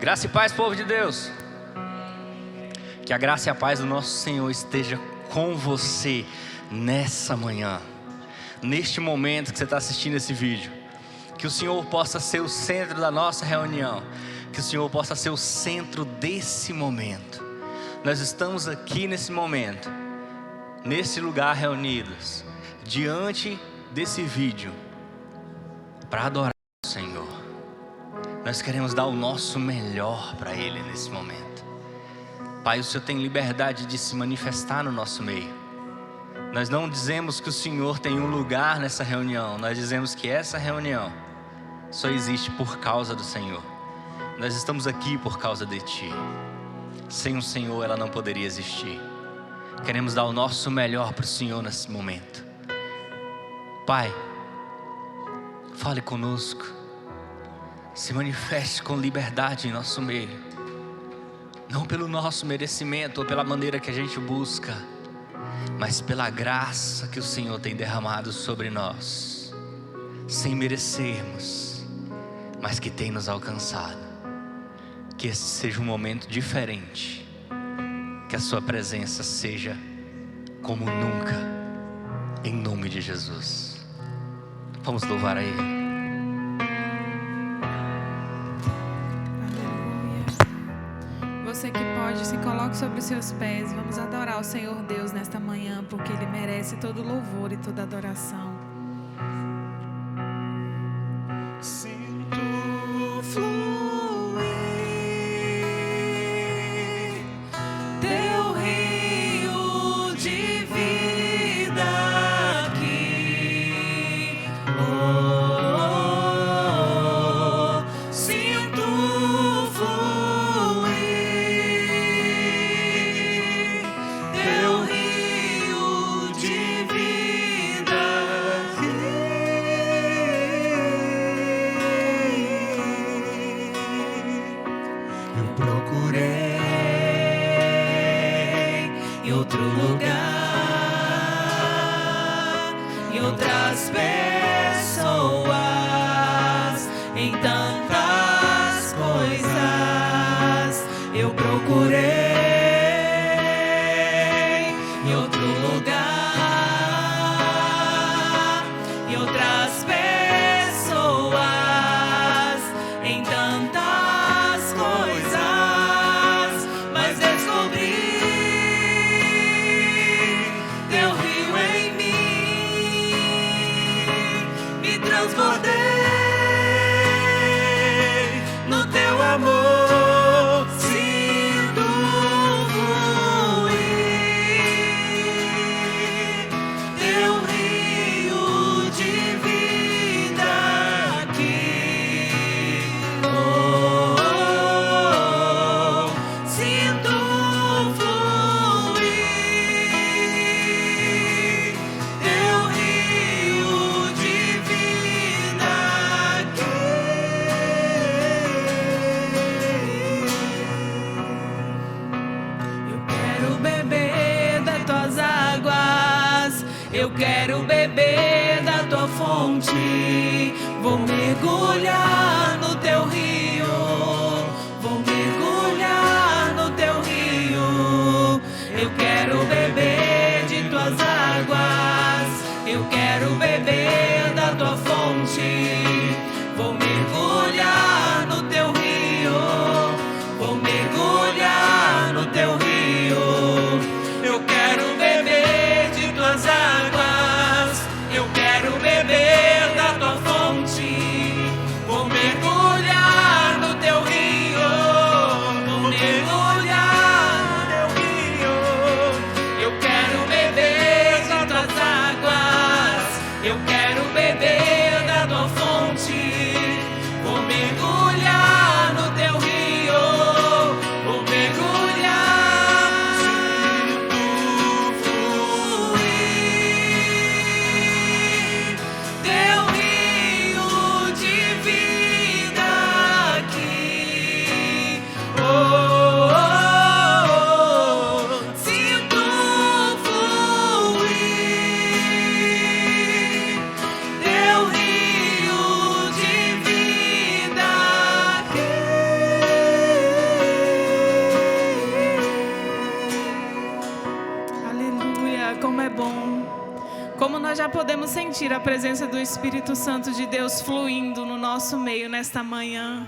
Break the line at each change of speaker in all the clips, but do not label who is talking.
Graça e paz, povo de Deus. Que a graça e a paz do nosso Senhor esteja com você nessa manhã, neste momento que você está assistindo esse vídeo. Que o Senhor possa ser o centro da nossa reunião, que o Senhor possa ser o centro desse momento. Nós estamos aqui nesse momento, nesse lugar reunidos, diante desse vídeo, para adorar o Senhor. Nós queremos dar o nosso melhor para Ele nesse momento. Pai, o Senhor tem liberdade de se manifestar no nosso meio. Nós não dizemos que o Senhor tem um lugar nessa reunião. Nós dizemos que essa reunião só existe por causa do Senhor. Nós estamos aqui por causa de Ti. Sem o Senhor ela não poderia existir. Queremos dar o nosso melhor para o Senhor nesse momento. Pai, fale conosco. Se manifeste com liberdade em nosso meio. Não pelo nosso merecimento ou pela maneira que a gente busca, mas pela graça que o Senhor tem derramado sobre nós, sem merecermos, mas que tem nos alcançado. Que esse seja um momento diferente, que a sua presença seja como nunca, em nome de Jesus. Vamos louvar a Ele.
Você que pode, se coloque sobre os seus pés. Vamos adorar o Senhor Deus nesta manhã, porque Ele merece todo louvor e toda adoração.
Sinto fluir teu rio de vida aqui. Sinto fluir teu rio de vida aqui. Eu procurei em outro lugar, em outras pessoas, em tantas coisas. Eu procurei em outro lugar, em outras pessoas, em tantas coisas, mas descobri teu rio em mim, me transbordei no teu amor, sinto fluir teu rio de vida aqui. Sinto fluir teu rio de vida aqui. Eu quero beber das tuas águas, eu quero beber da tua fonte. Vou mergulhar no teu rio, vou mergulhar no teu rio. Eu quero beber de tuas águas, eu quero beber da tua fonte. Vou mergulhar no teu rio, vou mergulhar no teu rio. Eu quero beber de tuas águas, eu quero beber da tua fonte. Vou mergulhar no teu rio, vou mergulhar no teu rio. Eu quero beber de tuas águas, eu quero beber da tua fonte. Vou mergulhar no teu rio, vou mergulhar. Sinto fluir teu rio de vida aqui. Sinto fluir
nós já podemos sentir a presença do Espírito Santo de Deus fluindo no nosso meio nesta manhã.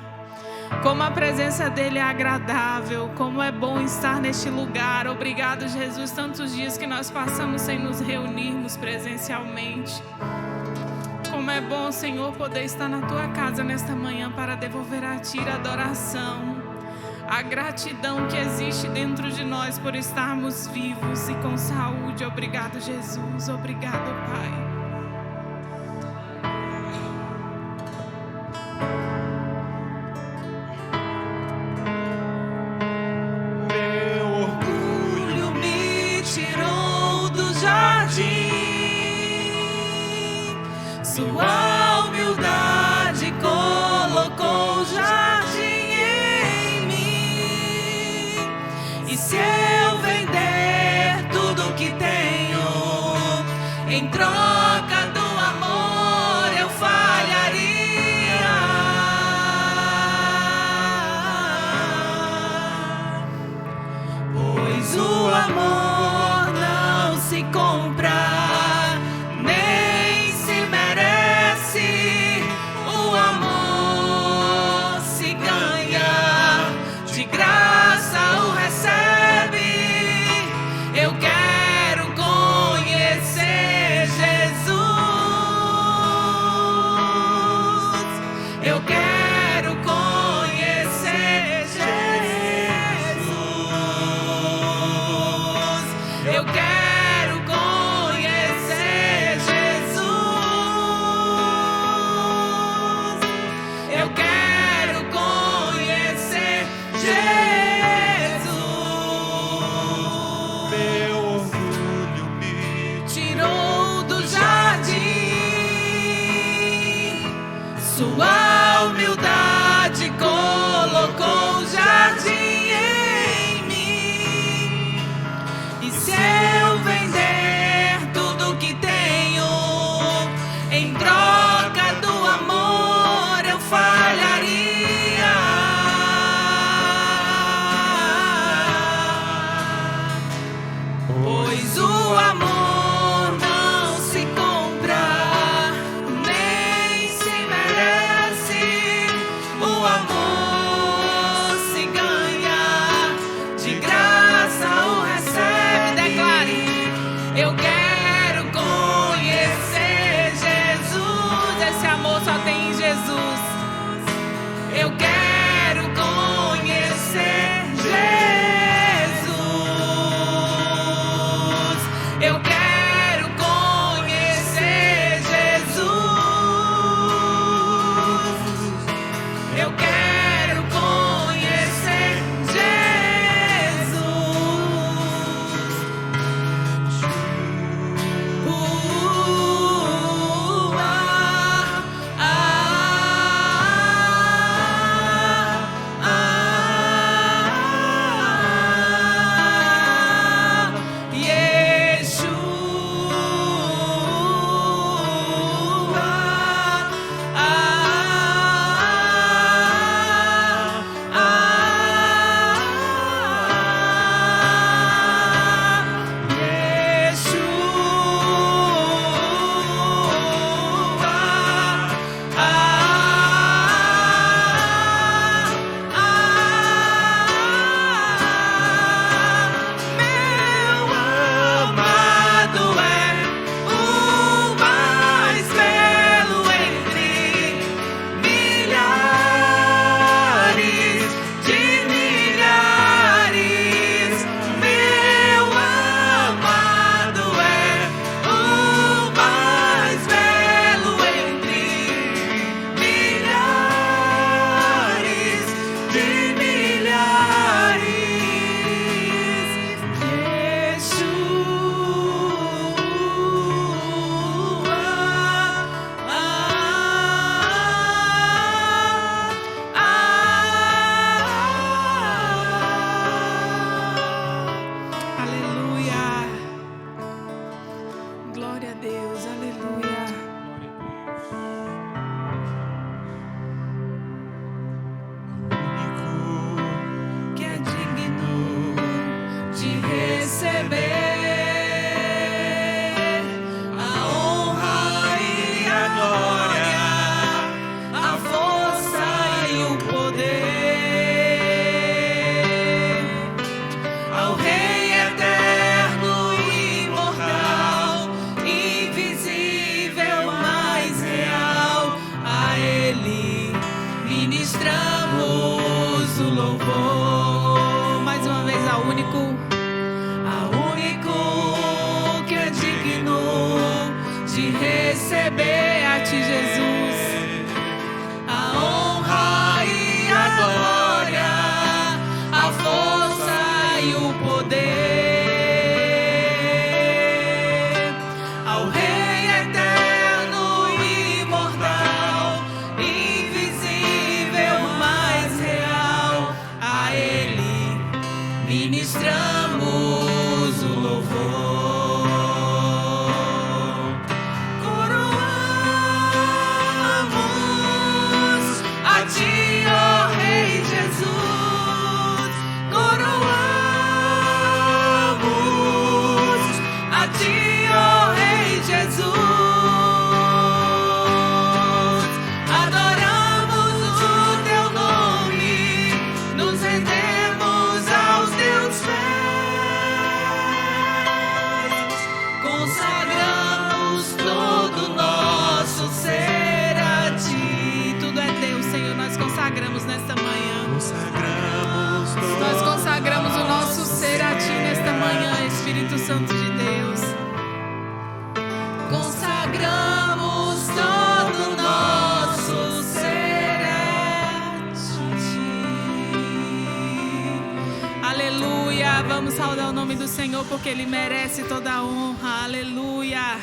Como a presença dele é agradável, como é bom estar neste lugar. Obrigado, Jesus, tantos dias que nós passamos sem nos reunirmos presencialmente. Como é bom, Senhor, poder estar na tua casa nesta manhã para devolver a ti a adoração, a gratidão que existe dentro de nós por estarmos vivos e com saúde. Obrigado, Jesus. Obrigado, Pai.
Sua humildade colocou jardim em mim. E se eu vender tudo que tenho, em troca do amor eu falharia. Pois o amor não se compra, sua humildade colocou jardim em mim. E se eu vender tudo que tenho, em troca do amor eu falharia. Pois o amor não se compra, eu quero conhecer Jesus. Esse amor só tem em Jesus. Eu quero conhecer Jesus. Eu quero conhecer Jesus. Eu quero conhecer Jesus. receber a
receber a Ti, Jesus, a honra e a glória, a força e o poder, ao Rei eterno e imortal, invisível, mas real, a Ele ministramos o louvor. Coroamos a Ti, ó Rei Jesus. Coroamos a Ti, ó Rei Jesus. Adoramos o Teu nome, nos rendemos aos Teus pés, consagramos todo o nosso ser a Ti. Tudo é Teu, Senhor, nós consagramos nesta manhã. Nós consagramos o nosso ser a Ti nesta manhã, Espírito Santo de Deus. Consagramos todo o nosso ser a Ti. Aleluia. Vamos saudar o nome do Senhor, porque Ele merece toda a honra. Aleluia.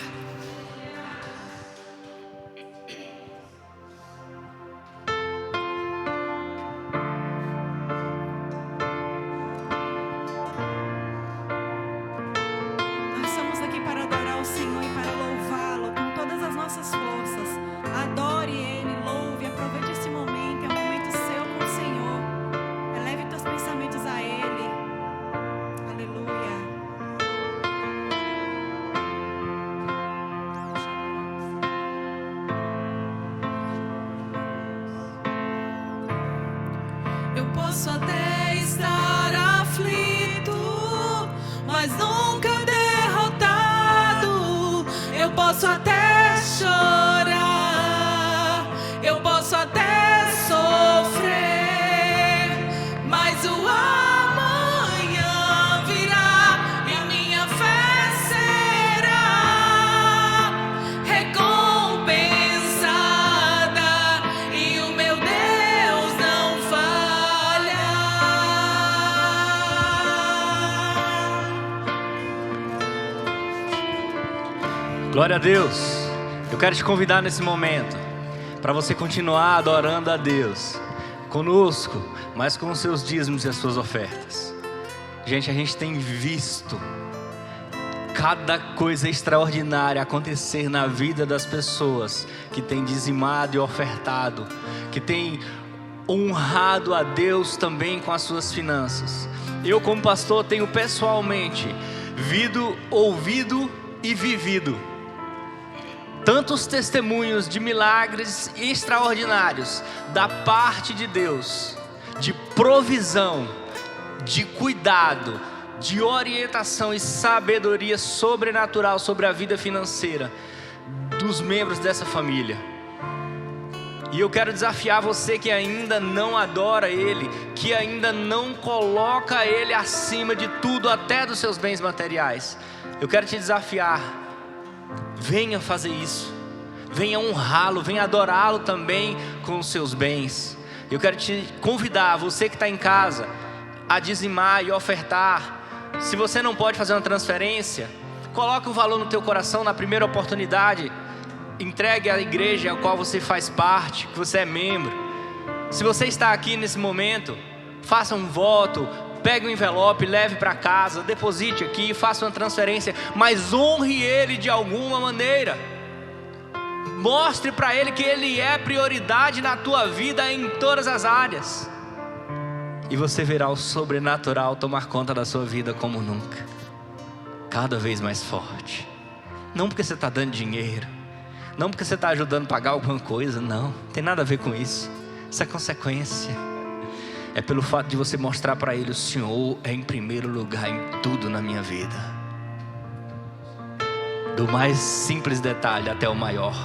Nós estamos aqui para adorar o Senhor e para louvá-lo com todas as nossas forças. Adore Ele, louve, aproveite esse momento, é um momento seu com o Senhor. Eleve teus pensamentos a Ele. Aleluia.
Eu posso até estar aflito, mas nunca derrotado. Eu posso até chorar, eu posso até sofrer, mas o amanhã virá e a minha fé será recompensada e o meu Deus não falha.
Glória a Deus. Eu quero te convidar nesse momento para você continuar adorando a Deus conosco, mas com os seus dízimos e as suas ofertas. Gente, a gente tem visto cada coisa extraordinária acontecer na vida das pessoas que têm dizimado e ofertado, que têm honrado a Deus também com as suas finanças. Eu, como pastor, tenho pessoalmente ouvido e vivido tantos testemunhos de milagres extraordinários da parte de Deus, de provisão, de cuidado, de orientação e sabedoria sobrenatural sobre a vida financeira dos membros dessa família. E eu quero desafiar você que ainda não adora Ele, que ainda não coloca Ele acima de tudo, até dos seus bens materiais. Eu quero te desafiar, venha fazer isso, venha honrá-lo, venha adorá-lo também com os seus bens. Eu quero te convidar, você que está em casa, a dizimar e ofertar. Se você não pode fazer uma transferência, coloque um valor no teu coração na primeira oportunidade. Entregue à igreja a qual você faz parte, que você é membro. Se você está aqui nesse momento, faça um voto, pegue um envelope, leve para casa, deposite aqui, faça uma transferência, mas honre Ele de alguma maneira. Mostre para Ele que Ele é prioridade na tua vida em todas as áreas. E você verá o sobrenatural tomar conta da sua vida como nunca, cada vez mais forte. Não porque você está dando dinheiro, não porque você está ajudando a pagar alguma coisa, não tem nada a ver com isso. Isso é consequência. É pelo fato de você mostrar para Ele: o Senhor é em primeiro lugar em tudo na minha vida, do mais simples detalhe até o maior.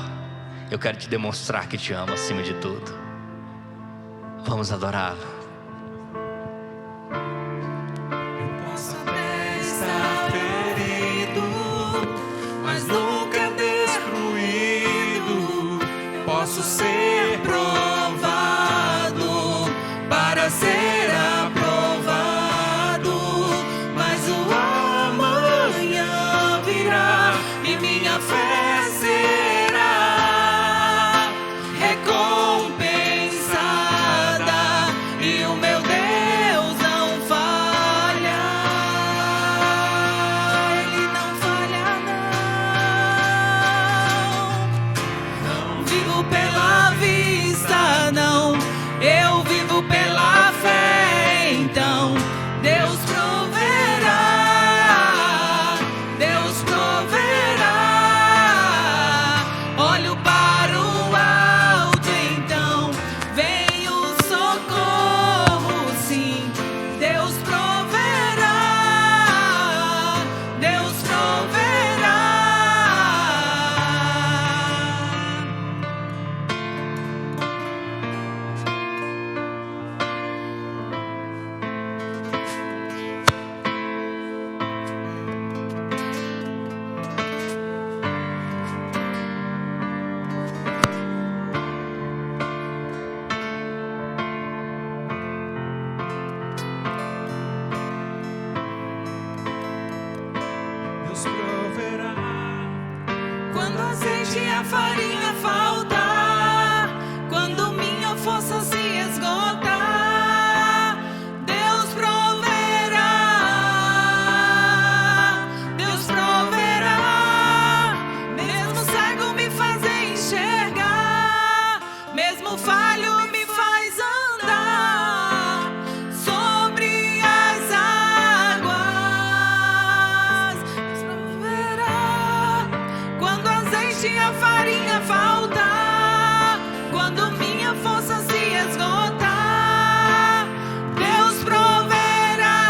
Eu quero te demonstrar que te amo acima de tudo. Vamos adorá-lo.
Posso até estar ferido, mas nunca destruído.
posso ser provado para ser aprovado, mas o amanhã virá e minha fé será recompensada e o meu Deus não falha, Ele não falha não. Vivo pela vista, não, eu vivo pela fé, então Deus proverá, Deus proverá. Olho para o alto, então vem o socorro, sim, Deus proverá, Deus proverá. Deus proverá. Quando o azeite e a farinha faltar, quando minha força se esgotar, Deus proverá, Deus proverá. Mesmo cego me fazer enxergar, mesmo falho me faz andar sobre as águas. Deus proverá. Quando o azeite e a farinha faltar, quando minha força se esgotar, Deus proverá,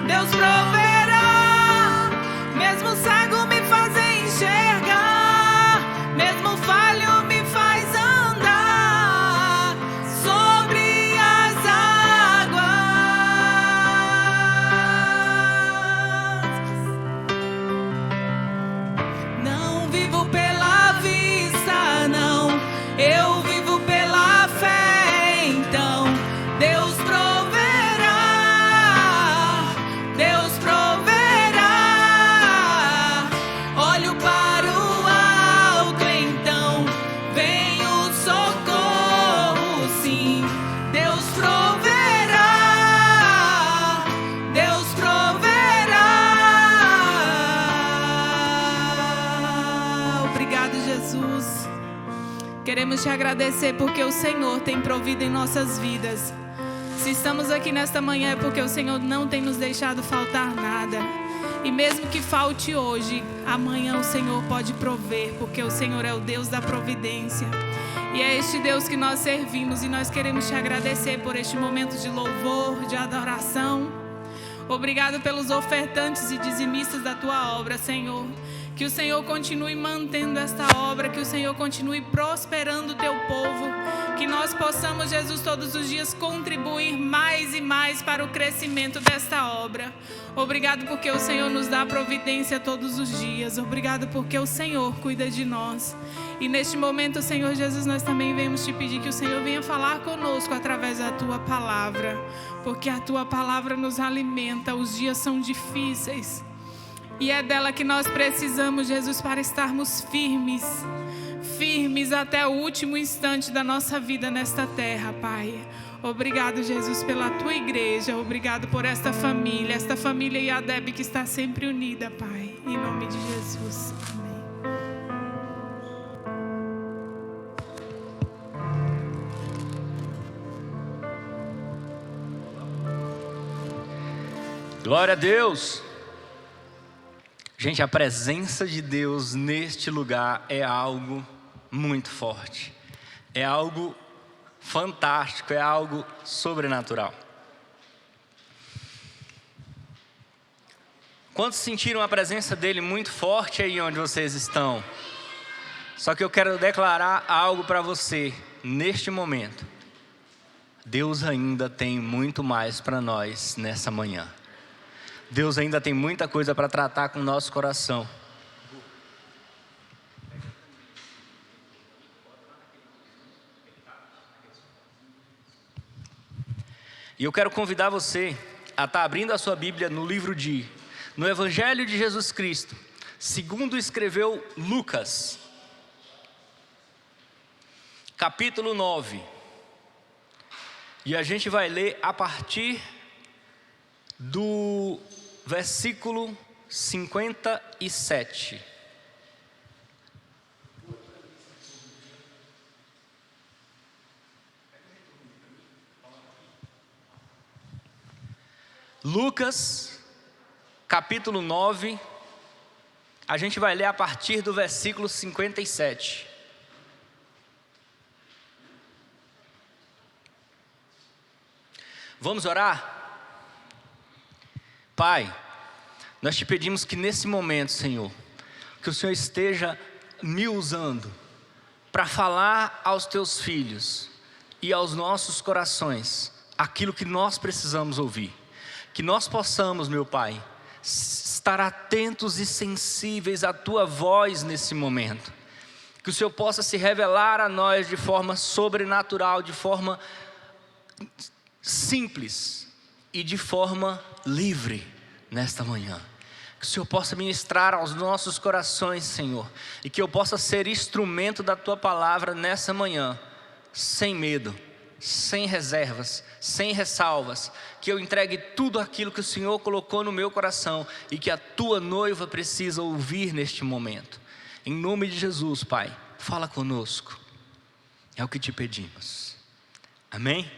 Deus proverá. Mesmo cego me fazer enxergar, mesmo falho me faz andar sobre as águas. Não vivo pela vista, não, eu vivo pela fé, então Deus proverá, Deus proverá. Olho para o alto, então vem o socorro, sim, Deus proverá, Deus proverá. Obrigado, Jesus. Queremos te agradecer porque o Senhor tem provido em nossas vidas. Se estamos aqui nesta manhã é porque o Senhor não tem nos deixado faltar nada. E mesmo que falte hoje, amanhã o Senhor pode prover, porque o Senhor é o Deus da providência. E é este Deus que nós servimos, e nós queremos te agradecer por este momento de louvor, de adoração. Obrigado pelos ofertantes e dizimistas da tua obra, Senhor. Que o Senhor continue mantendo esta obra, que o Senhor continue prosperando o teu povo, que nós possamos, Jesus, todos os dias contribuir mais e mais para o crescimento desta obra. Obrigado porque o Senhor nos dá providência todos os dias. Obrigado porque o Senhor cuida de nós. E neste momento, Senhor Jesus, nós também vamos te pedir que o Senhor venha falar conosco através da tua palavra, porque a tua palavra nos alimenta. Os dias são difíceis e é dela que nós precisamos, Jesus, para estarmos firmes até o último instante da nossa vida nesta terra, Pai. Obrigado, Jesus, pela tua igreja. Obrigado por esta família e a Deb que está sempre unida, Pai. Em nome de Jesus. Amém.
Glória a Deus. Gente, a presença de Deus neste lugar é algo muito forte. É algo fantástico, é algo sobrenatural. Quantos sentiram a presença dele muito forte aí onde vocês estão? Só que eu quero declarar algo para você neste momento. Deus ainda tem muito mais para nós nessa manhã. Deus ainda tem muita coisa para tratar com o nosso coração. E eu quero convidar você a estar abrindo a sua Bíblia no Evangelho de Jesus Cristo, segundo escreveu Lucas, capítulo 9. E a gente vai ler a partir do versículo 57. Lucas, capítulo 9, a gente vai ler a partir do versículo 57. Vamos orar? Pai, nós te pedimos que nesse momento, Senhor, que o Senhor esteja me usando para falar aos teus filhos e aos nossos corações aquilo que nós precisamos ouvir. Que nós possamos, meu Pai, estar atentos e sensíveis à tua voz nesse momento. Que o Senhor possa se revelar a nós de forma sobrenatural, de forma simples e de forma livre nesta manhã. Que o Senhor possa ministrar aos nossos corações, Senhor, e que eu possa ser instrumento da tua palavra nessa manhã, sem medo, sem reservas, sem ressalvas, que eu entregue tudo aquilo que o Senhor colocou no meu coração e que a tua noiva precisa ouvir neste momento. Em nome de Jesus, Pai, fala conosco, é o que te pedimos, amém?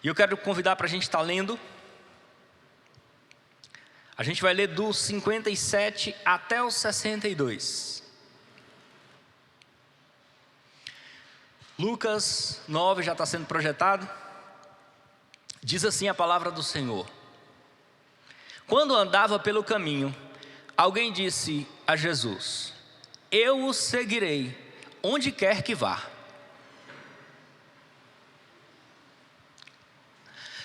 E eu quero convidar para a gente estar lendo. A gente vai ler do 57 até o 62. Lucas 9 já está sendo projetado. Diz assim a palavra do Senhor: quando andava pelo caminho, alguém disse a Jesus: eu o seguirei onde quer que vá.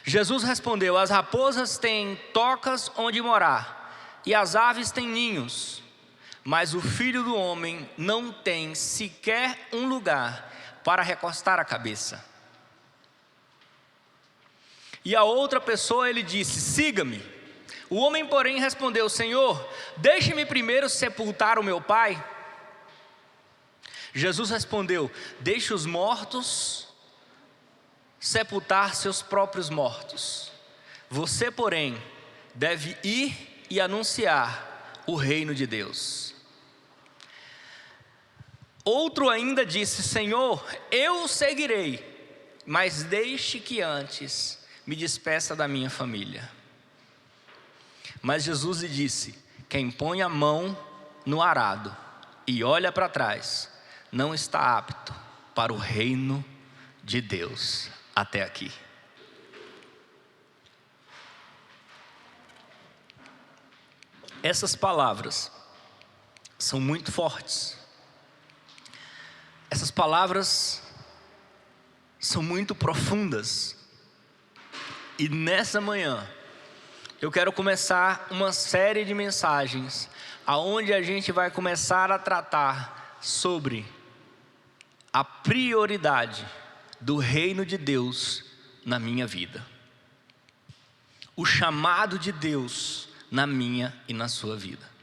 Jesus respondeu: as raposas têm tocas onde morar, e as aves têm ninhos, mas o Filho do Homem não tem sequer um lugar para recostar a cabeça. E a outra pessoa ele disse: siga-me. O homem, porém, respondeu: Senhor, deixe-me primeiro sepultar o meu pai. Jesus respondeu: deixe os mortos sepultar seus próprios mortos. Você, porém, deve ir e anunciar o reino de Deus. Outro ainda disse: Senhor, eu o seguirei, mas deixe que antes me despeça da minha família. Mas Jesus lhe disse: quem põe a mão no arado e olha para trás, não está apto para o reino de Deus. Até aqui. Essas palavras são muito fortes. Essas palavras são muito profundas. E nessa manhã eu quero começar uma série de mensagens aonde a gente vai começar a tratar sobre a prioridade do reino de Deus na minha vida. O chamado de Deus na minha e na sua vida.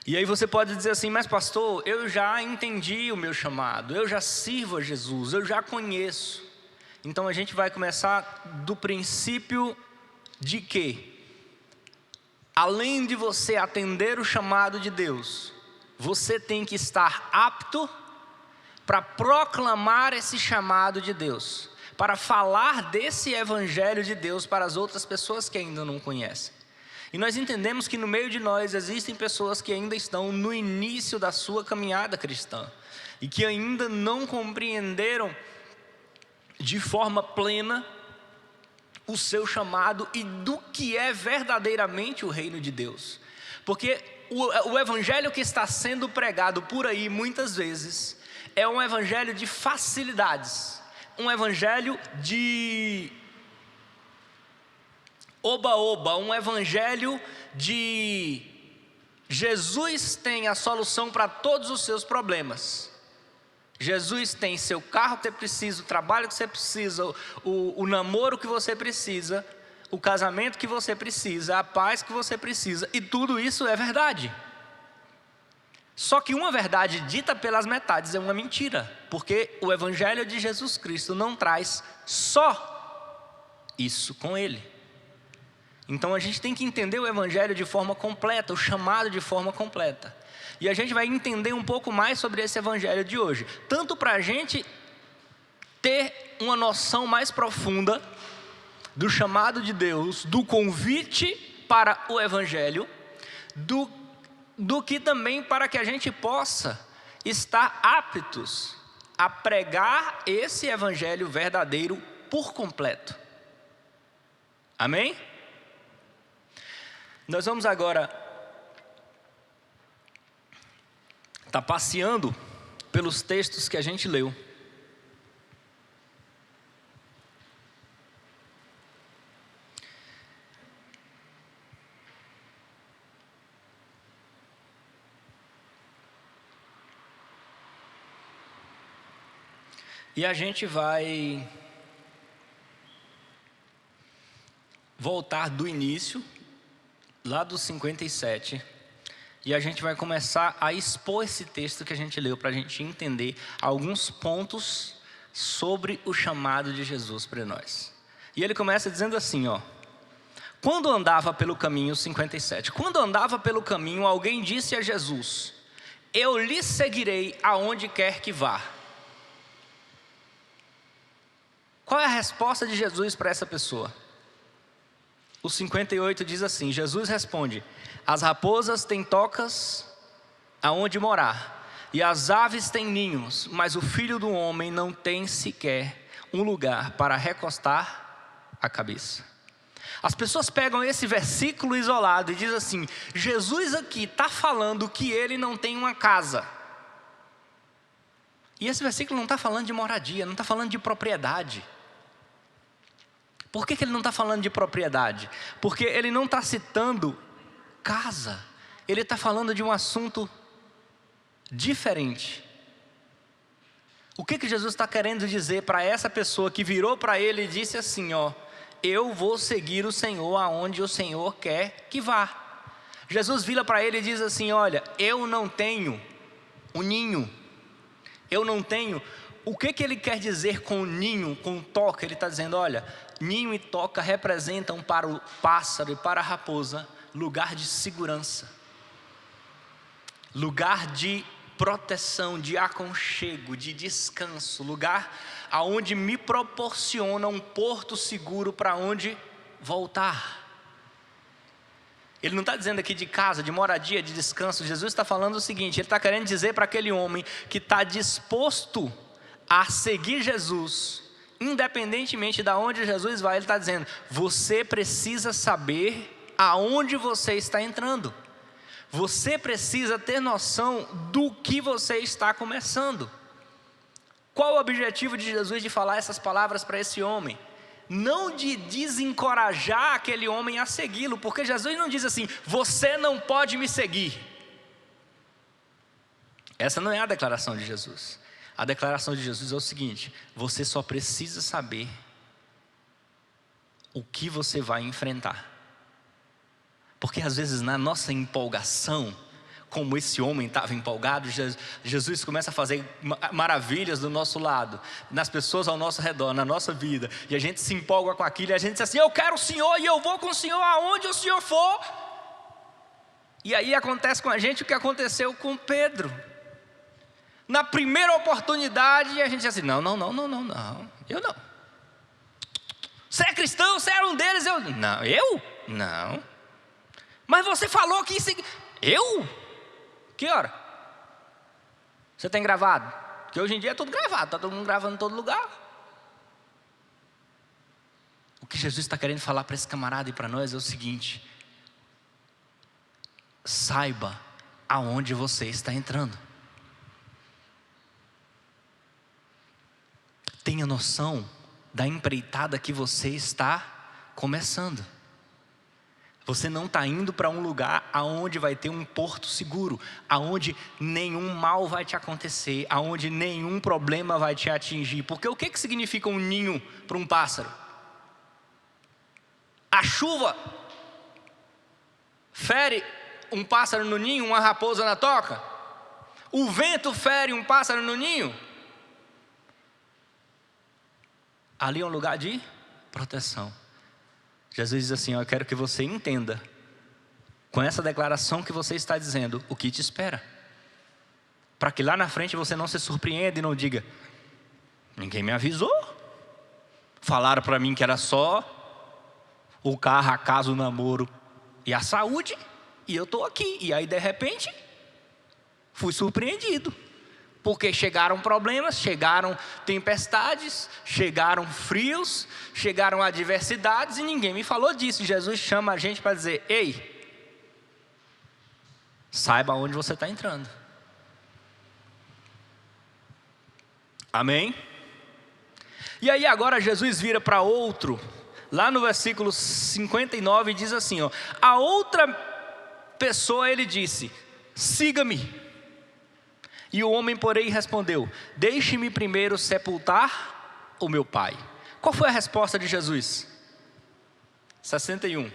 E aí você pode dizer assim: mas pastor, eu já entendi o meu chamado, eu já sirvo a Jesus, eu já conheço. Então a gente vai começar do princípio de que, além de você atender o chamado de Deus, você tem que estar apto para proclamar esse chamado de Deus, para falar desse evangelho de Deus para as outras pessoas que ainda não conhecem. E nós entendemos que no meio de nós existem pessoas que ainda estão no início da sua caminhada cristã e que ainda não compreenderam de forma plena o seu chamado e do que é verdadeiramente o reino de Deus. Porque o evangelho que está sendo pregado por aí muitas vezes é um evangelho de facilidades, um evangelho de oba-oba, um evangelho de Jesus tem a solução para todos os seus problemas. Jesus tem seu carro que você precisa, o trabalho que você precisa, o namoro que você precisa, o casamento que você precisa, a paz que você precisa, e tudo isso é verdade. Só que uma verdade dita pelas metades é uma mentira, porque o Evangelho de Jesus Cristo não traz só isso com ele. Então a gente tem que entender o Evangelho de forma completa, o chamado de forma completa. E a gente vai entender um pouco mais sobre esse Evangelho de hoje, tanto para a gente ter uma noção mais profunda do chamado de Deus, do convite para o Evangelho, do que também para que a gente possa estar aptos a pregar esse Evangelho verdadeiro por completo. Amém? Nós vamos agora estar passeando pelos textos que a gente leu. E a gente vai voltar do início, lá do 57, e a gente vai começar a expor esse texto que a gente leu, para a gente entender alguns pontos sobre o chamado de Jesus para nós. E ele começa dizendo assim, ó: quando andava pelo caminho, 57, quando andava pelo caminho, alguém disse a Jesus: eu lhe seguirei aonde quer que vá. Qual é a resposta de Jesus para essa pessoa? O 58 diz assim: Jesus responde: as raposas têm tocas aonde morar, e as aves têm ninhos, mas o Filho do Homem não tem sequer um lugar para recostar a cabeça. As pessoas pegam esse versículo isolado e dizem assim: Jesus aqui está falando que ele não tem uma casa. E esse versículo não está falando de moradia, não está falando de propriedade. Por que ele não está falando de propriedade? Porque ele não está citando casa. Ele está falando de um assunto diferente. O que Jesus está querendo dizer para essa pessoa que virou para ele e disse assim, ó: eu vou seguir o Senhor aonde o Senhor quer que vá. Jesus vira para ele e diz assim: olha, eu não tenho um ninho. Eu não tenho. O que ele quer dizer com ninho, com toca? Ele está dizendo, olha, ninho e toca representam para o pássaro e para a raposa lugar de segurança, lugar de proteção, de aconchego, de descanso, lugar aonde me proporciona um porto seguro para onde voltar. Ele não está dizendo aqui de casa, de moradia, de descanso. Jesus está falando o seguinte: ele está querendo dizer para aquele homem que está disposto a seguir Jesus, independentemente de onde Jesus vai, ele está dizendo: você precisa saber aonde você está entrando. Você precisa ter noção do que você está começando. Qual o objetivo de Jesus de falar essas palavras para esse homem? Não de desencorajar aquele homem a segui-lo, porque Jesus não diz assim: você não pode me seguir. Essa não é a declaração de Jesus. A declaração de Jesus é o seguinte: você só precisa saber o que você vai enfrentar. Porque às vezes na nossa empolgação, como esse homem estava empolgado, Jesus começa a fazer maravilhas do nosso lado, nas pessoas ao nosso redor, na nossa vida, e a gente se empolga com aquilo, e a gente diz assim: eu quero o Senhor, e eu vou com o Senhor aonde o Senhor for. E aí acontece com a gente o que aconteceu com Pedro. Na primeira oportunidade, a gente diz assim: não, eu não. Você é cristão, você era um deles, eu? Não. Mas você falou que isso... Eu? Que hora? Você tem gravado? Porque hoje em dia é tudo gravado, está todo mundo gravando em todo lugar. O que Jesus está querendo falar para esse camarada e para nós é o seguinte: saiba aonde você está entrando. Tenha noção da empreitada que você está começando. Você não está indo para um lugar aonde vai ter um porto seguro, aonde nenhum mal vai te acontecer, aonde nenhum problema vai te atingir. Porque o que significa um ninho para um pássaro? A chuva fere um pássaro no ninho, uma raposa na toca? O vento fere um pássaro no ninho? Ali é um lugar de proteção. Jesus diz assim: eu quero que você entenda, com essa declaração que você está dizendo, o que te espera. Para que lá na frente você não se surpreenda e não diga: ninguém me avisou. Falaram para mim que era só o carro, a casa, o namoro e a saúde, e eu estou aqui. E aí de repente, fui surpreendido. Porque chegaram problemas, chegaram tempestades, chegaram frios, chegaram adversidades e ninguém me falou disso. Jesus chama a gente para dizer: ei, saiba onde você está entrando. Amém? E aí agora Jesus vira para outro, lá no versículo 59 diz assim, ó: a outra pessoa ele disse: siga-me. E o homem, porém, respondeu: deixe-me primeiro sepultar o meu pai. Qual foi a resposta de Jesus? 61.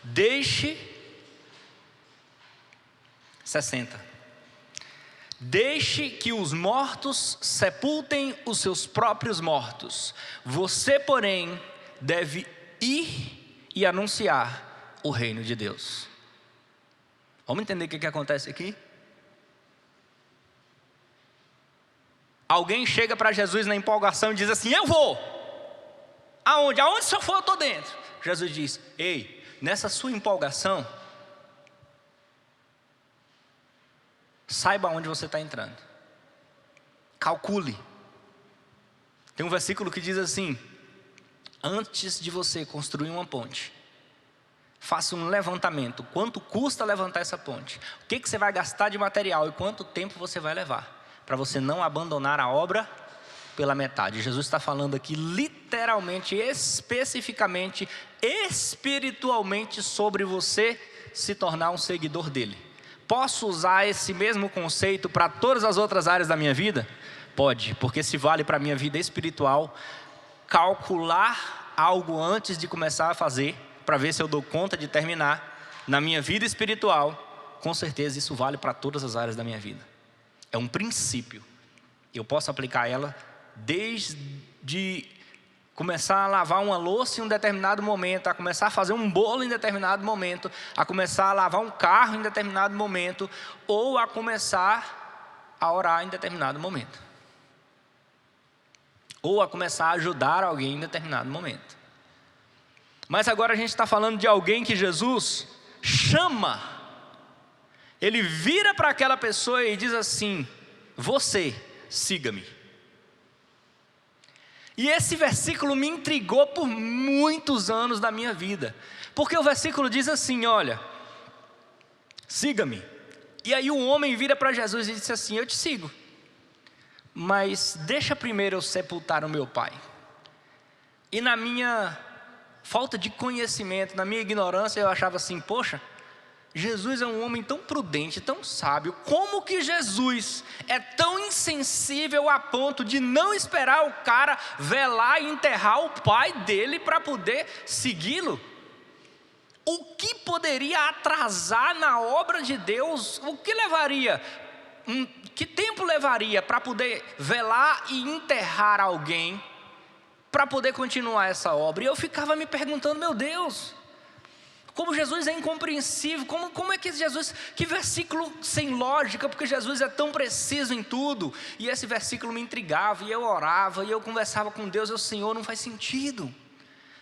Deixe 60. Deixe que os mortos sepultem os seus próprios mortos. Você, porém, deve ir e anunciar o reino de Deus. Vamos entender o que acontece aqui? Alguém chega para Jesus na empolgação e diz assim: eu vou. Aonde? Aonde o senhor for, eu estou dentro. Jesus diz: ei, nessa sua empolgação, saiba onde você está entrando. Calcule. Tem um versículo que diz assim: antes de você construir uma ponte, faça um levantamento. Quanto custa levantar essa ponte? O que você vai gastar de material e quanto tempo você vai levar? Para você não abandonar a obra pela metade. Jesus está falando aqui literalmente, especificamente, espiritualmente sobre você se tornar um seguidor dele. Posso usar esse mesmo conceito para todas as outras áreas da minha vida? Pode, porque se vale para a minha vida espiritual, calcular algo antes de começar a fazer, para ver se eu dou conta de terminar. Na minha vida espiritual, com certeza isso vale para todas as áreas da minha vida. É um princípio. Eu posso aplicar ela desde começar a lavar uma louça em um determinado momento, a começar a fazer um bolo em determinado momento, a começar a lavar um carro em determinado momento, ou a começar a orar em determinado momento, ou a começar a ajudar alguém em determinado momento. Mas agora a gente está falando de alguém que Jesus chama. Ele vira para aquela pessoa e diz assim: você, siga-me. E esse versículo me intrigou por muitos anos da minha vida. Porque o versículo diz assim, olha: siga-me. E aí o homem vira para Jesus e diz assim: eu te sigo, mas deixa primeiro eu sepultar o meu pai. E na minha falta de conhecimento, na minha ignorância, eu achava assim: poxa, Jesus é um homem tão prudente, tão sábio. Como que Jesus é tão insensível a ponto de não esperar o cara velar e enterrar o pai dele para poder segui-lo? O que poderia atrasar na obra de Deus? O que levaria? Que tempo levaria para poder velar e enterrar alguém para poder continuar essa obra? E eu ficava me perguntando: meu Deus, como Jesus é incompreensível, como é que Jesus, que versículo sem lógica, porque Jesus é tão preciso em tudo. E esse versículo me intrigava, e eu orava, e eu conversava com Deus: Senhor, não faz sentido,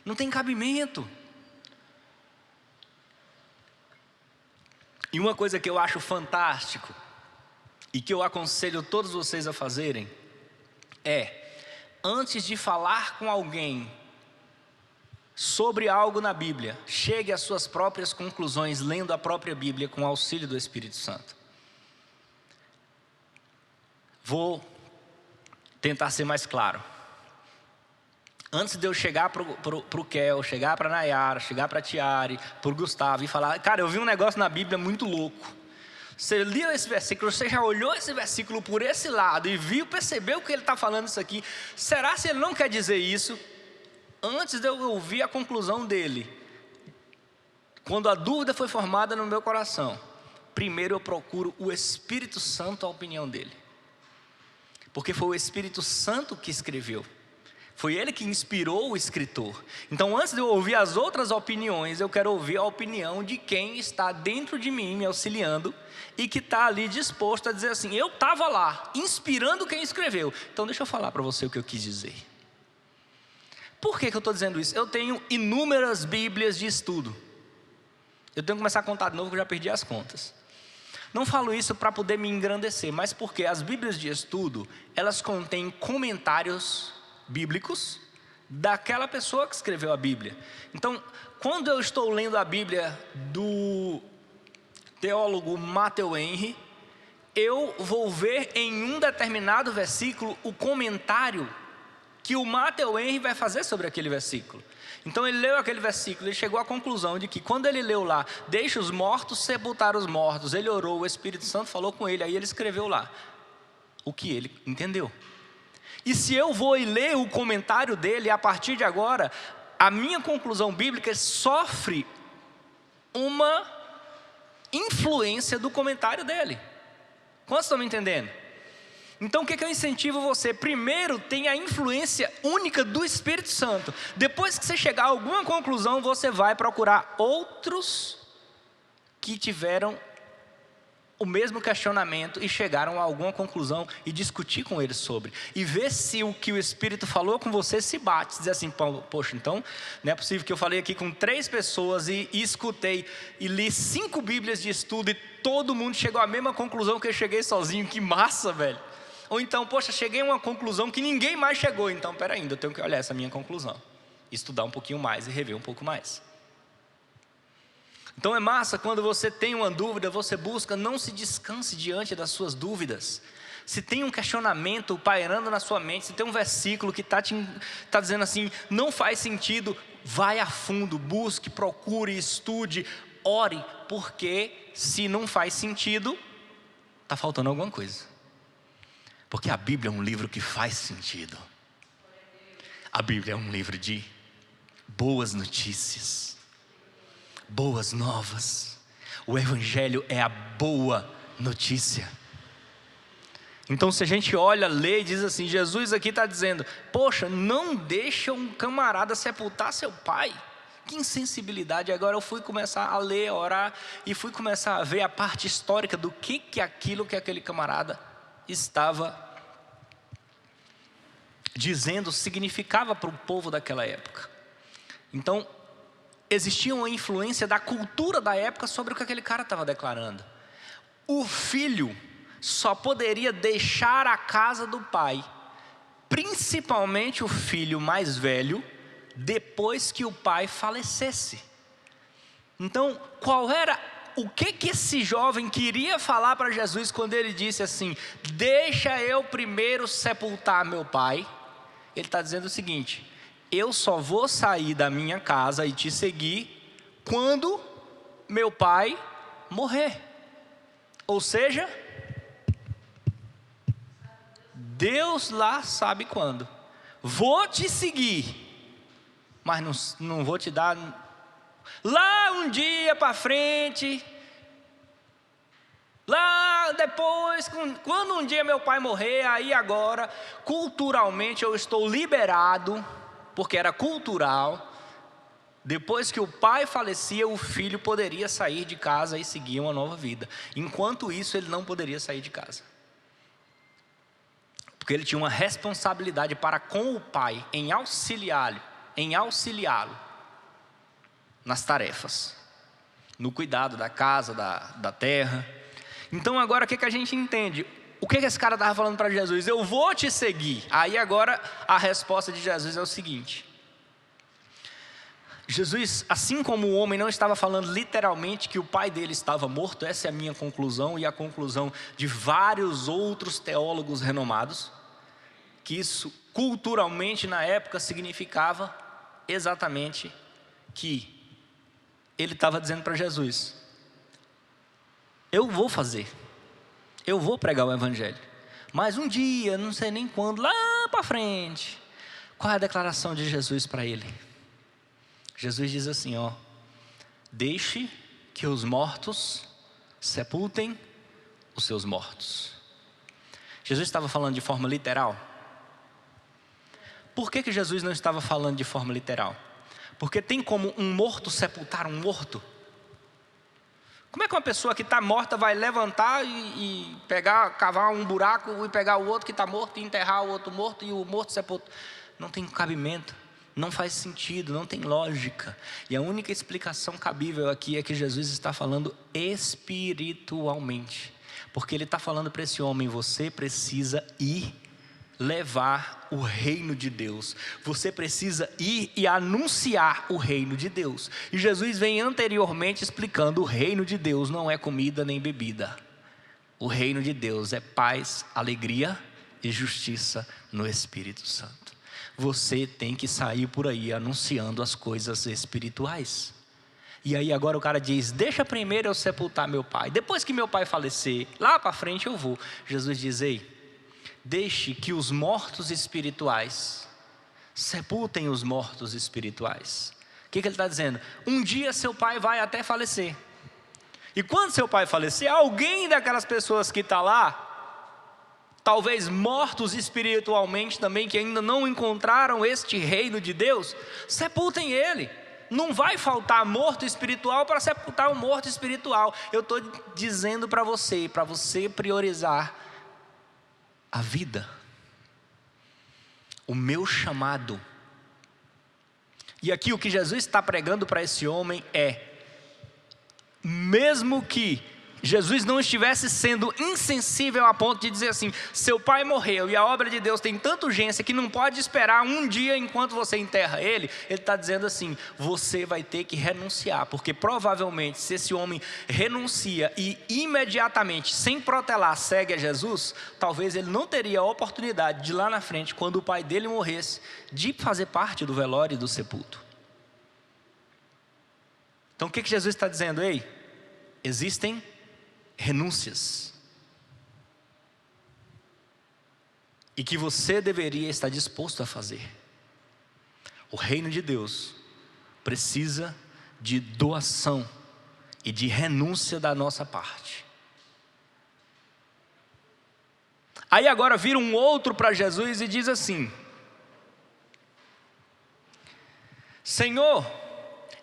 não tem cabimento. E uma coisa que eu acho fantástico, e que eu aconselho todos vocês a fazerem, é, antes de falar com alguém sobre algo na Bíblia, chegue às suas próprias conclusões, lendo a própria Bíblia com o auxílio do Espírito Santo. Vou tentar ser mais claro. Antes de eu chegar pro Kel, chegar para Nayara, chegar para Tiare, pro Gustavo e falar: cara, eu vi um negócio na Bíblia muito louco. Você leu esse versículo, você já olhou esse versículo por esse lado e percebeu que ele está falando isso aqui. Será que ele não quer dizer isso? Antes de eu ouvir a conclusão dele, quando a dúvida foi formada no meu coração, primeiro eu procuro o Espírito Santo, a opinião dele. Porque foi o Espírito Santo que escreveu. Foi ele que inspirou o escritor. Então, antes de eu ouvir as outras opiniões, eu quero ouvir a opinião de quem está dentro de mim, me auxiliando, e que está ali disposto a dizer assim: eu estava lá, inspirando quem escreveu. Então, deixa eu falar para você o que eu quis dizer. Por que eu estou dizendo isso? Eu tenho inúmeras Bíblias de estudo. Eu tenho que começar a contar de novo, porque eu já perdi as contas. Não falo isso para poder me engrandecer, mas porque as Bíblias de estudo, elas contêm comentários bíblicos daquela pessoa que escreveu a Bíblia. Então, quando eu estou lendo a Bíblia do teólogo Matthew Henry, eu vou ver em um determinado versículo o comentário que o Matthew Henry vai fazer sobre aquele versículo. Então ele leu aquele versículo e chegou à conclusão de que quando ele leu lá: deixa os mortos sepultar os mortos, ele orou, o Espírito Santo falou com ele, aí ele escreveu lá o que ele entendeu. E se eu vou e ler o comentário dele, a partir de agora, a minha conclusão bíblica sofre uma influência do comentário dele. Quantos estão me entendendo? Então o que eu incentivo você? Primeiro, tem a influência única do Espírito Santo. Depois que você chegar a alguma conclusão, você vai procurar outros que tiveram o mesmo questionamento e chegaram a alguma conclusão e discutir com eles sobre. E ver se o que o Espírito falou com você se bate. Dizer assim: poxa, então não é possível que eu falei aqui com 3 pessoas e escutei e li 5 Bíblias de estudo e todo mundo chegou à mesma conclusão que eu cheguei sozinho. Que massa, velho. Ou então, poxa, cheguei a uma conclusão que ninguém mais chegou. Então, peraí, eu tenho que olhar essa minha conclusão, estudar um pouquinho mais e rever um pouco mais. Então é massa quando você tem uma dúvida, você busca, não se descanse diante das suas dúvidas. Se tem um questionamento pairando na sua mente, se tem um versículo que está dizendo assim, não faz sentido, vai a fundo, busque, procure, estude, ore, porque se não faz sentido, está faltando alguma coisa. Porque a Bíblia é um livro que faz sentido. A Bíblia é um livro de boas notícias, boas novas. O Evangelho é a boa notícia. Então se a gente olha, lê e diz assim, Jesus aqui está dizendo, poxa, não deixa um camarada sepultar seu pai. Que insensibilidade. Agora eu fui começar a ler, a orar, e fui começar a ver a parte histórica do que aquilo que aquele camarada estava dizendo significava para o povo daquela época. Então existia uma influência da cultura da época sobre o que aquele cara estava declarando. O filho só poderia deixar a casa do pai, principalmente o filho mais velho, depois que o pai falecesse. Então, o que esse jovem queria falar para Jesus quando ele disse assim, deixa eu primeiro sepultar meu pai? Ele está dizendo o seguinte, eu só vou sair da minha casa e te seguir quando meu pai morrer. Ou seja, Deus lá sabe quando. Vou te seguir, mas não vou te dar lá um dia para frente, lá depois, quando um dia meu pai morrer, aí agora, culturalmente eu estou liberado, porque era cultural, depois que o pai falecia, o filho poderia sair de casa e seguir uma nova vida. Enquanto isso, ele não poderia sair de casa. Porque ele tinha uma responsabilidade para com o pai, em auxiliá-lo nas tarefas, no cuidado da casa, da terra. Então agora o que a gente entende? O que esse cara estava falando para Jesus? Eu vou te seguir. Aí agora a resposta de Jesus é o seguinte, Jesus, assim como o homem não estava falando literalmente que o pai dele estava morto, essa é a minha conclusão e a conclusão de vários outros teólogos renomados, que isso culturalmente na época significava exatamente que ele estava dizendo para Jesus: eu vou fazer, eu vou pregar o evangelho, mas um dia, não sei nem quando, lá para frente. Qual é a declaração de Jesus para ele? Jesus diz assim, ó: deixe que os mortos sepultem os seus mortos. Jesus estava falando de forma literal? Por que Jesus não estava falando de forma literal? Porque tem como um morto sepultar um morto? Como é que uma pessoa que está morta vai levantar e pegar, cavar um buraco e pegar o outro que está morto e enterrar o outro morto e o morto sepultar? Não tem cabimento, não faz sentido, não tem lógica. E a única explicação cabível aqui é que Jesus está falando espiritualmente. Porque ele está falando para esse homem: você precisa ir levar o reino de Deus. Você precisa ir e anunciar o reino de Deus. E Jesus vem anteriormente explicando: o reino de Deus não é comida nem bebida. O reino de Deus é paz, alegria e justiça no Espírito Santo. Você tem que sair por aí anunciando as coisas espirituais. E aí agora o cara diz: deixa primeiro eu sepultar meu pai, depois que meu pai falecer, lá para frente eu vou. Jesus diz: ei, deixe que os mortos espirituais sepultem os mortos espirituais. O que ele está dizendo? Um dia seu pai vai até falecer. E quando seu pai falecer, alguém daquelas pessoas que está lá, talvez mortos espiritualmente também, que ainda não encontraram este reino de Deus, sepultem ele. Não vai faltar morto espiritual para sepultar um morto espiritual. Eu estou dizendo para você priorizar a vida, o meu chamado. E aqui o que Jesus está pregando para esse homem é: mesmo que Jesus não estivesse sendo insensível a ponto de dizer assim: seu pai morreu e a obra de Deus tem tanta urgência que não pode esperar um dia enquanto você enterra ele. Ele está dizendo assim: você vai ter que renunciar, porque provavelmente se esse homem renuncia e imediatamente, sem protelar, segue a Jesus, talvez ele não teria a oportunidade de lá na frente, quando o pai dele morresse, de fazer parte do velório e do sepulto. Então o que Jesus está dizendo? Ei, existem renúncias, e que você deveria estar disposto a fazer. O reino de Deus precisa de doação e de renúncia da nossa parte. Aí agora vira um outro para Jesus e diz assim: Senhor,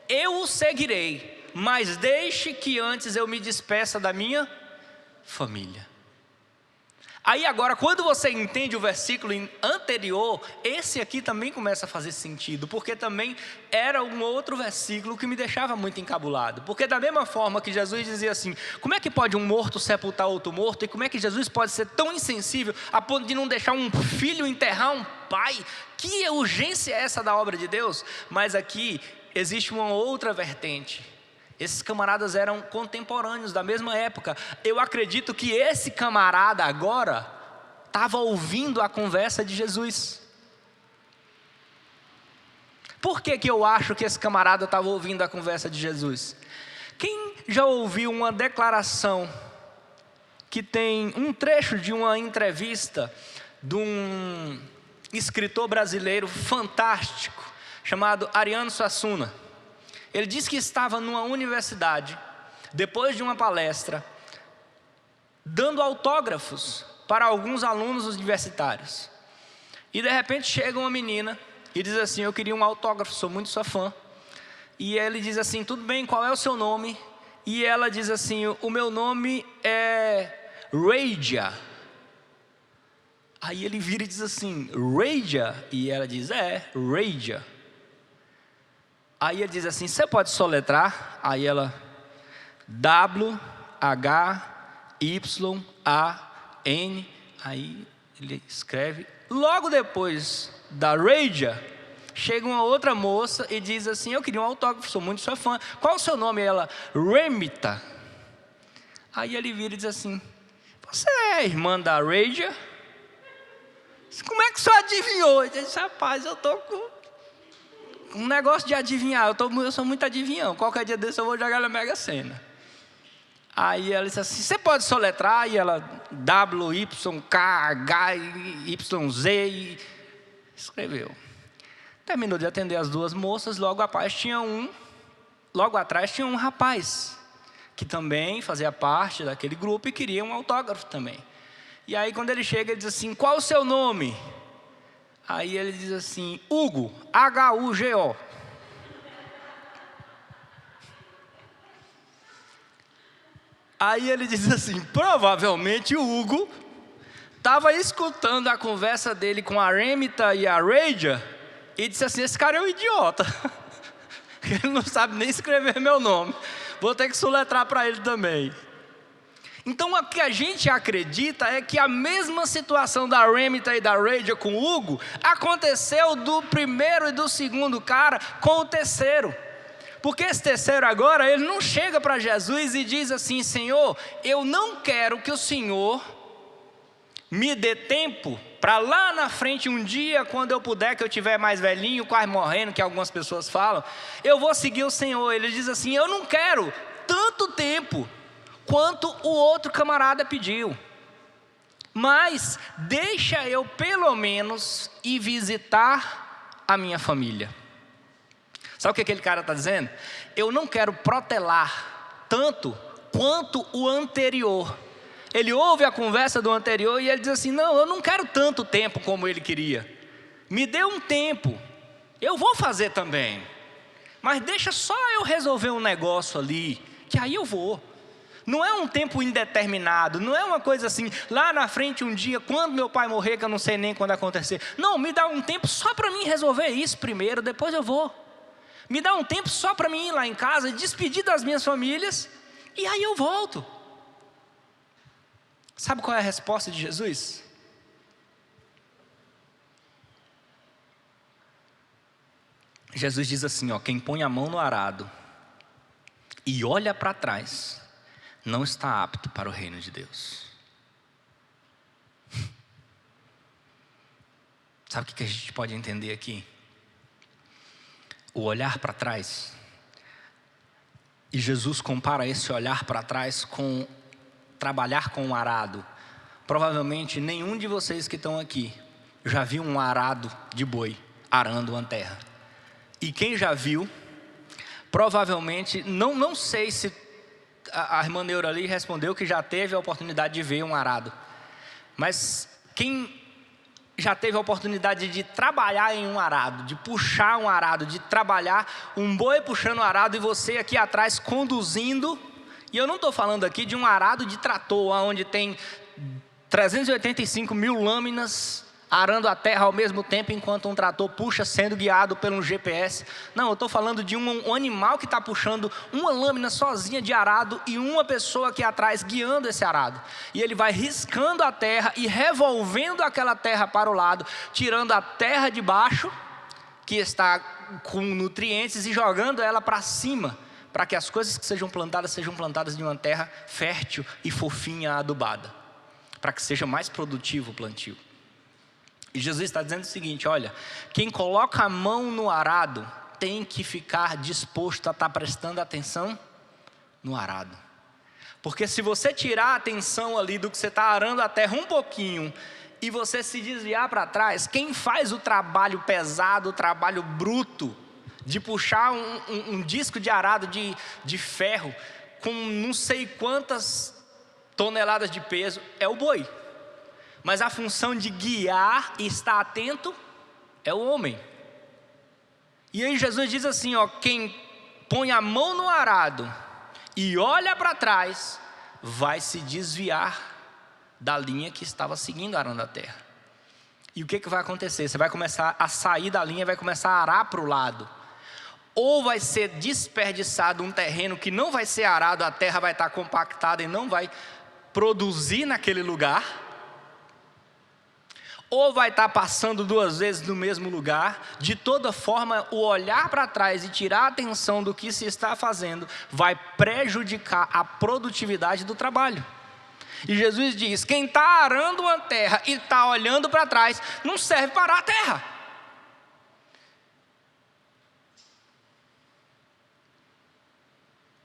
eu o seguirei, mas deixe que antes eu me despeça da minha família. Aí agora, quando você entende o versículo anterior, esse aqui também começa a fazer sentido, porque também era um outro versículo que me deixava muito encabulado. Porque da mesma forma que Jesus dizia assim: como é que pode um morto sepultar outro morto? E como é que Jesus pode ser tão insensível a ponto de não deixar um filho enterrar um pai? Que urgência é essa da obra de Deus? Mas aqui existe uma outra vertente. Esses camaradas eram contemporâneos da mesma época. Eu acredito que esse camarada agora estava ouvindo a conversa de Jesus. Por que eu acho que esse camarada estava ouvindo a conversa de Jesus? Quem já ouviu uma declaração que tem um trecho de uma entrevista de um escritor brasileiro fantástico chamado Ariano Suassuna? Ele disse que estava numa universidade, depois de uma palestra, dando autógrafos para alguns alunos universitários. E de repente chega uma menina e diz assim: eu queria um autógrafo, sou muito sua fã. E ele diz assim: tudo bem, qual é o seu nome? E ela diz assim: o meu nome é Reidia. Aí ele vira e diz assim: Reidia? E ela diz: é, Reidia. Aí ele diz assim: você pode soletrar? Aí ela: W-H-Y-A-N. Aí ele escreve. Logo depois da Reidia, chega uma outra moça e diz assim: eu queria um autógrafo, sou muito sua fã. Qual o seu nome? Ela: Remita. Aí ele vira e diz assim: você é a irmã da Raja? Como é que o senhor adivinhou? Ele disse: rapaz, eu estou com um negócio de adivinhar, eu sou muito adivinhão, qualquer dia desse eu vou jogar na Mega Sena. Aí ela disse assim: você pode soletrar? E ela: WYKHYZ, e escreveu. Terminou de atender as duas moças, logo atrás tinha um rapaz, que também fazia parte daquele grupo e queria um autógrafo também. E aí quando ele chega, ele diz assim: qual o seu nome? Aí ele diz assim: Hugo, Hugo. Aí ele diz assim: provavelmente o Hugo estava escutando a conversa dele com a Remita e a Raja e disse assim: esse cara é um idiota, ele não sabe nem escrever meu nome, vou ter que soletrar para ele também. Então o que a gente acredita é que a mesma situação da Remita e da Raja com o Hugo aconteceu do primeiro e do segundo cara com o terceiro. Porque esse terceiro agora, ele não chega para Jesus e diz assim: Senhor, eu não quero que o Senhor me dê tempo para lá na frente um dia, quando eu puder, que eu estiver mais velhinho, quase morrendo, que algumas pessoas falam, eu vou seguir o Senhor. Ele diz assim: eu não quero tanto tempo quanto o outro camarada pediu, mas deixa eu pelo menos ir visitar a minha família. Sabe o que aquele cara está dizendo? Eu não quero protelar tanto quanto o anterior. Ele ouve a conversa do anterior e ele diz assim: não, eu não quero tanto tempo como ele queria. Me dê um tempo, eu vou fazer também, mas deixa só eu resolver um negócio ali, que aí eu vou. Não é um tempo indeterminado, não é uma coisa assim, lá na frente um dia, quando meu pai morrer, que eu não sei nem quando acontecer. Não, me dá um tempo só para mim resolver isso primeiro, depois eu vou. Me dá um tempo só para mim ir lá em casa, despedir das minhas famílias, e aí eu volto. Sabe qual é a resposta de Jesus? Jesus diz assim: ó, quem põe a mão no arado e olha para trás, não está apto para o reino de Deus. Sabe o que a gente pode entender aqui? O olhar para trás. E Jesus compara esse olhar para trás com trabalhar com um arado. Provavelmente nenhum de vocês que estão aqui já viu um arado de boi arando uma terra. E quem já viu, provavelmente, não sei se a irmã Neura ali respondeu que já teve a oportunidade de ver um arado. Mas quem já teve a oportunidade de trabalhar em um arado, de puxar um arado, de trabalhar um boi puxando o arado e você aqui atrás conduzindo? E eu não estou falando aqui de um arado de trator, onde tem 385 mil lâminas arando a terra ao mesmo tempo, enquanto um trator puxa, sendo guiado pelo GPS. Não, eu estou falando de um animal que está puxando uma lâmina sozinha de arado e uma pessoa aqui atrás guiando esse arado. E ele vai riscando a terra e revolvendo aquela terra para o lado, tirando a terra de baixo, que está com nutrientes, e jogando ela para cima, para que as coisas que sejam plantadas de uma terra fértil e fofinha, adubada, para que seja mais produtivo o plantio. E Jesus está dizendo o seguinte: olha, quem coloca a mão no arado tem que ficar disposto a estar prestando atenção no arado. Porque se você tirar a atenção ali do que você está arando a terra um pouquinho e você se desviar para trás, quem faz o trabalho pesado, o trabalho bruto de puxar um disco de arado de ferro com não sei quantas toneladas de peso é o boi. Mas a função de guiar e estar atento é o homem. E aí Jesus diz assim, ó, quem põe a mão no arado e olha para trás, vai se desviar da linha que estava seguindo arando a terra. E o que vai acontecer? Você vai começar a sair da linha, vai começar a arar para o lado. Ou vai ser desperdiçado um terreno que não vai ser arado, a terra vai estar compactada e não vai produzir naquele lugar. ou vai estar passando 2 vezes no mesmo lugar. De toda forma, o olhar para trás e tirar a atenção do que se está fazendo vai prejudicar a produtividade do trabalho. E Jesus diz: quem está arando uma terra e está olhando para trás, não serve para arar a terra.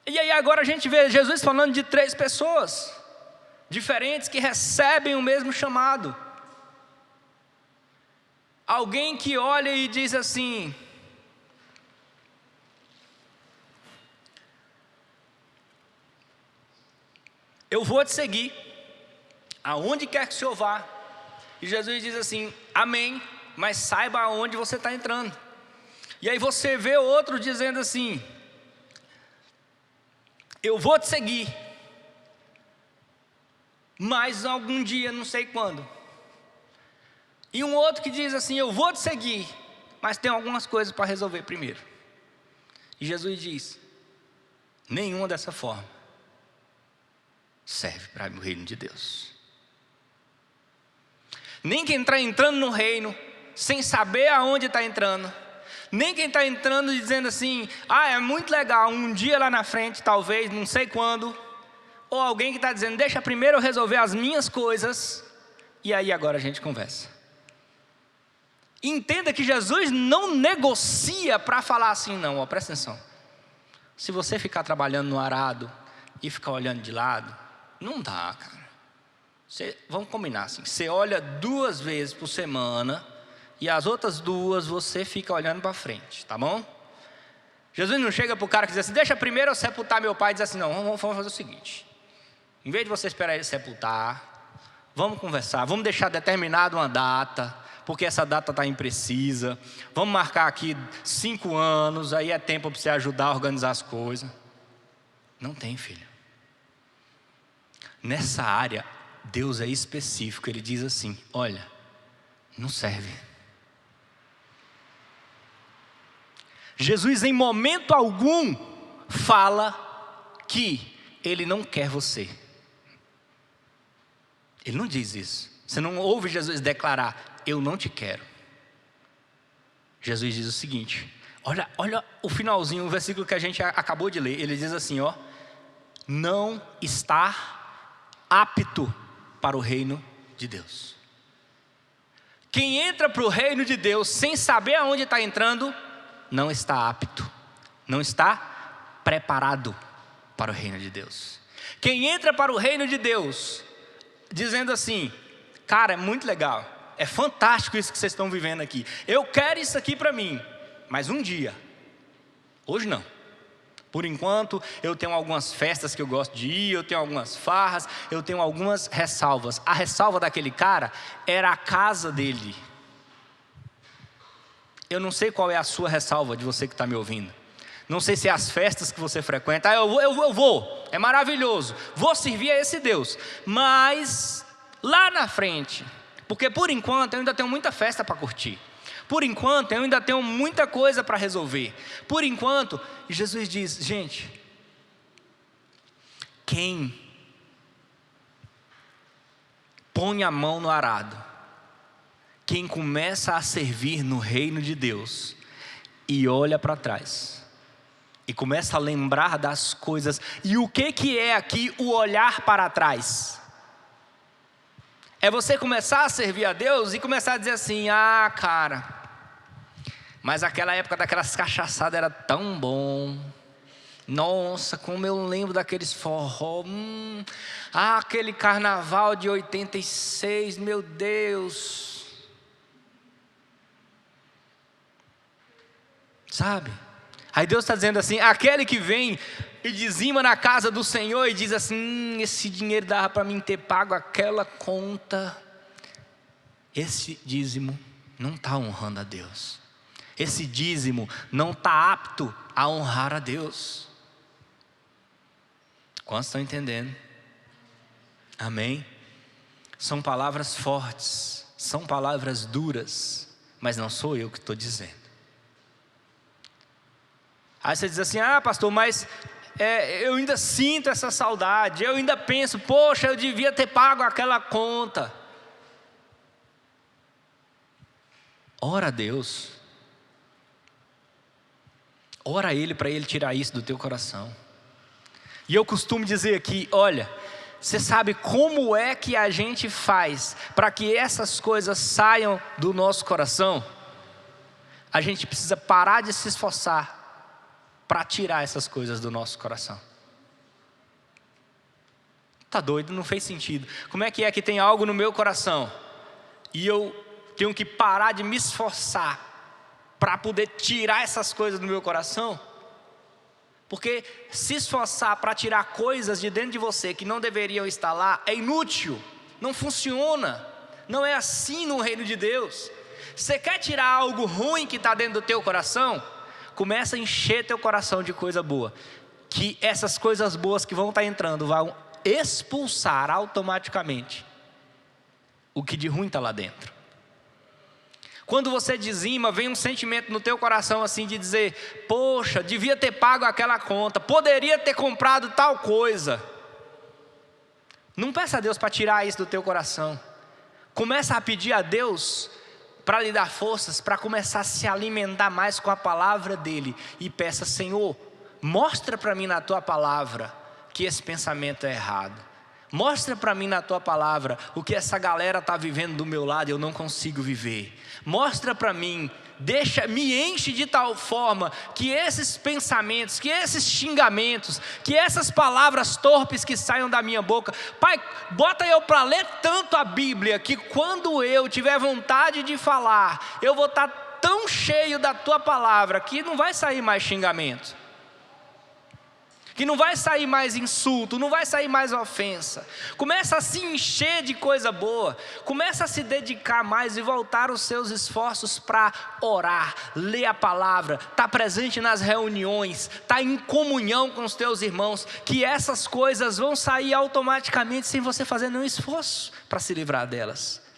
E aí agora a gente vê Jesus falando de 3 pessoas diferentes que recebem o mesmo chamado. Alguém que olha e diz assim: eu vou te seguir, aonde quer que o Senhor vá. E Jesus diz assim: amém, mas saiba aonde você está entrando. E aí você vê outro dizendo assim: eu vou te seguir, mas algum dia, não sei quando. E um outro que diz assim: eu vou te seguir, mas tem algumas coisas para resolver primeiro. E Jesus diz: nenhuma dessa forma serve para o reino de Deus. Nem quem está entrando no reino sem saber aonde está entrando, nem quem está entrando e dizendo assim: é muito legal, um dia lá na frente, talvez, não sei quando. Ou alguém que está dizendo: deixa primeiro eu resolver as minhas coisas, e aí agora a gente conversa. Entenda que Jesus não negocia para falar assim: não, ó, presta atenção. Se você ficar trabalhando no arado e ficar olhando de lado, não dá, cara. Vamos combinar assim: você olha 2 vezes por semana, e as outras 2 você fica olhando para frente, tá bom? Jesus não chega para o cara que diz assim: deixa primeiro eu sepultar meu pai, e diz assim: não, vamos fazer o seguinte, em vez de você esperar ele sepultar, vamos conversar, vamos deixar determinada uma data, porque essa data está imprecisa, vamos marcar aqui 5 anos, aí é tempo para você ajudar a organizar as coisas. Não tem, filho. Nessa área, Deus é específico, Ele diz assim: olha, não serve. Jesus em momento algum fala que Ele não quer você. Ele não diz isso. Você não ouve Jesus declarar: eu não te quero. Jesus diz o seguinte, olha o finalzinho, o versículo que a gente acabou de ler. Ele diz assim, ó: não está apto para o reino de Deus. Quem entra para o reino de Deus sem saber aonde está entrando, não está apto, não está preparado para o reino de Deus. Quem entra para o reino de Deus dizendo assim: cara, é muito legal, é fantástico isso que vocês estão vivendo aqui, eu quero isso aqui para mim, mas um dia, hoje não. Por enquanto, eu tenho algumas festas que eu gosto de ir, eu tenho algumas farras, eu tenho algumas ressalvas. A ressalva daquele cara era a casa dele. Eu não sei qual é a sua ressalva, de você que está me ouvindo. Não sei se é as festas que você frequenta. Eu vou, é maravilhoso, vou servir a esse Deus. Mas lá na frente, porque por enquanto eu ainda tenho muita festa para curtir. Por enquanto, eu ainda tenho muita coisa para resolver. Por enquanto, Jesus diz: gente, quem põe a mão no arado, quem começa a servir no reino de Deus e olha para trás, e começa a lembrar das coisas. E o que é aqui o olhar para trás? É você começar a servir a Deus e começar a dizer assim: ah, cara, mas aquela época daquelas cachaçadas era tão bom. Nossa, como eu lembro daqueles forró. Aquele carnaval de 86, meu Deus. Sabe? Aí Deus está dizendo assim: aquele que vem e dizima na casa do Senhor e diz assim: esse dinheiro dava para mim ter pago aquela conta. Esse dízimo não está honrando a Deus. Esse dízimo não está apto a honrar a Deus. Quantos estão entendendo? Amém? São palavras fortes, são palavras duras, mas não sou eu que estou dizendo. Aí você diz assim: ah, pastor, mas eu ainda sinto essa saudade, eu ainda penso, poxa, eu devia ter pago aquela conta. ora a Deus. Ora a Ele para Ele tirar isso do teu coração. E eu costumo dizer aqui, olha, você sabe como é que a gente faz para que essas coisas saiam do nosso coração? A gente precisa parar de se esforçar para tirar essas coisas do nosso coração. Tá doido? Não fez sentido. Como é que tem algo no meu coração e eu tenho que parar de me esforçar para poder tirar essas coisas do meu coração? Porque se esforçar para tirar coisas de dentro de você que não deveriam estar lá é inútil, não funciona. Não é assim no reino de Deus. Você quer tirar algo ruim que está dentro do teu coração? Começa a encher teu coração de coisa boa, que essas coisas boas que vão estar entrando vão expulsar automaticamente o que de ruim está lá dentro. Quando você dizima, vem um sentimento no teu coração assim de dizer: poxa, devia ter pago aquela conta, poderia ter comprado tal coisa. Não peça a Deus para tirar isso do teu coração. Começa a pedir a Deus para lhe dar forças, para começar a se alimentar mais com a palavra dEle. E peça: Senhor, mostra para mim na Tua palavra que esse pensamento é errado. Mostra para mim na Tua palavra o que essa galera está vivendo do meu lado e eu não consigo viver. Mostra para mim, me enche de tal forma que esses pensamentos, que esses xingamentos, que essas palavras torpes que saiam da minha boca, Pai, bota eu para ler tanto a Bíblia que quando eu tiver vontade de falar, eu vou estar tão cheio da Tua palavra que não vai sair mais xingamento, que não vai sair mais insulto, não vai sair mais ofensa. Começa a se encher de coisa boa, começa a se dedicar mais e voltar os seus esforços para orar, ler a palavra, estar presente nas reuniões, estar em comunhão com os teus irmãos, que essas coisas vão sair automaticamente sem você fazer nenhum esforço para se livrar delas.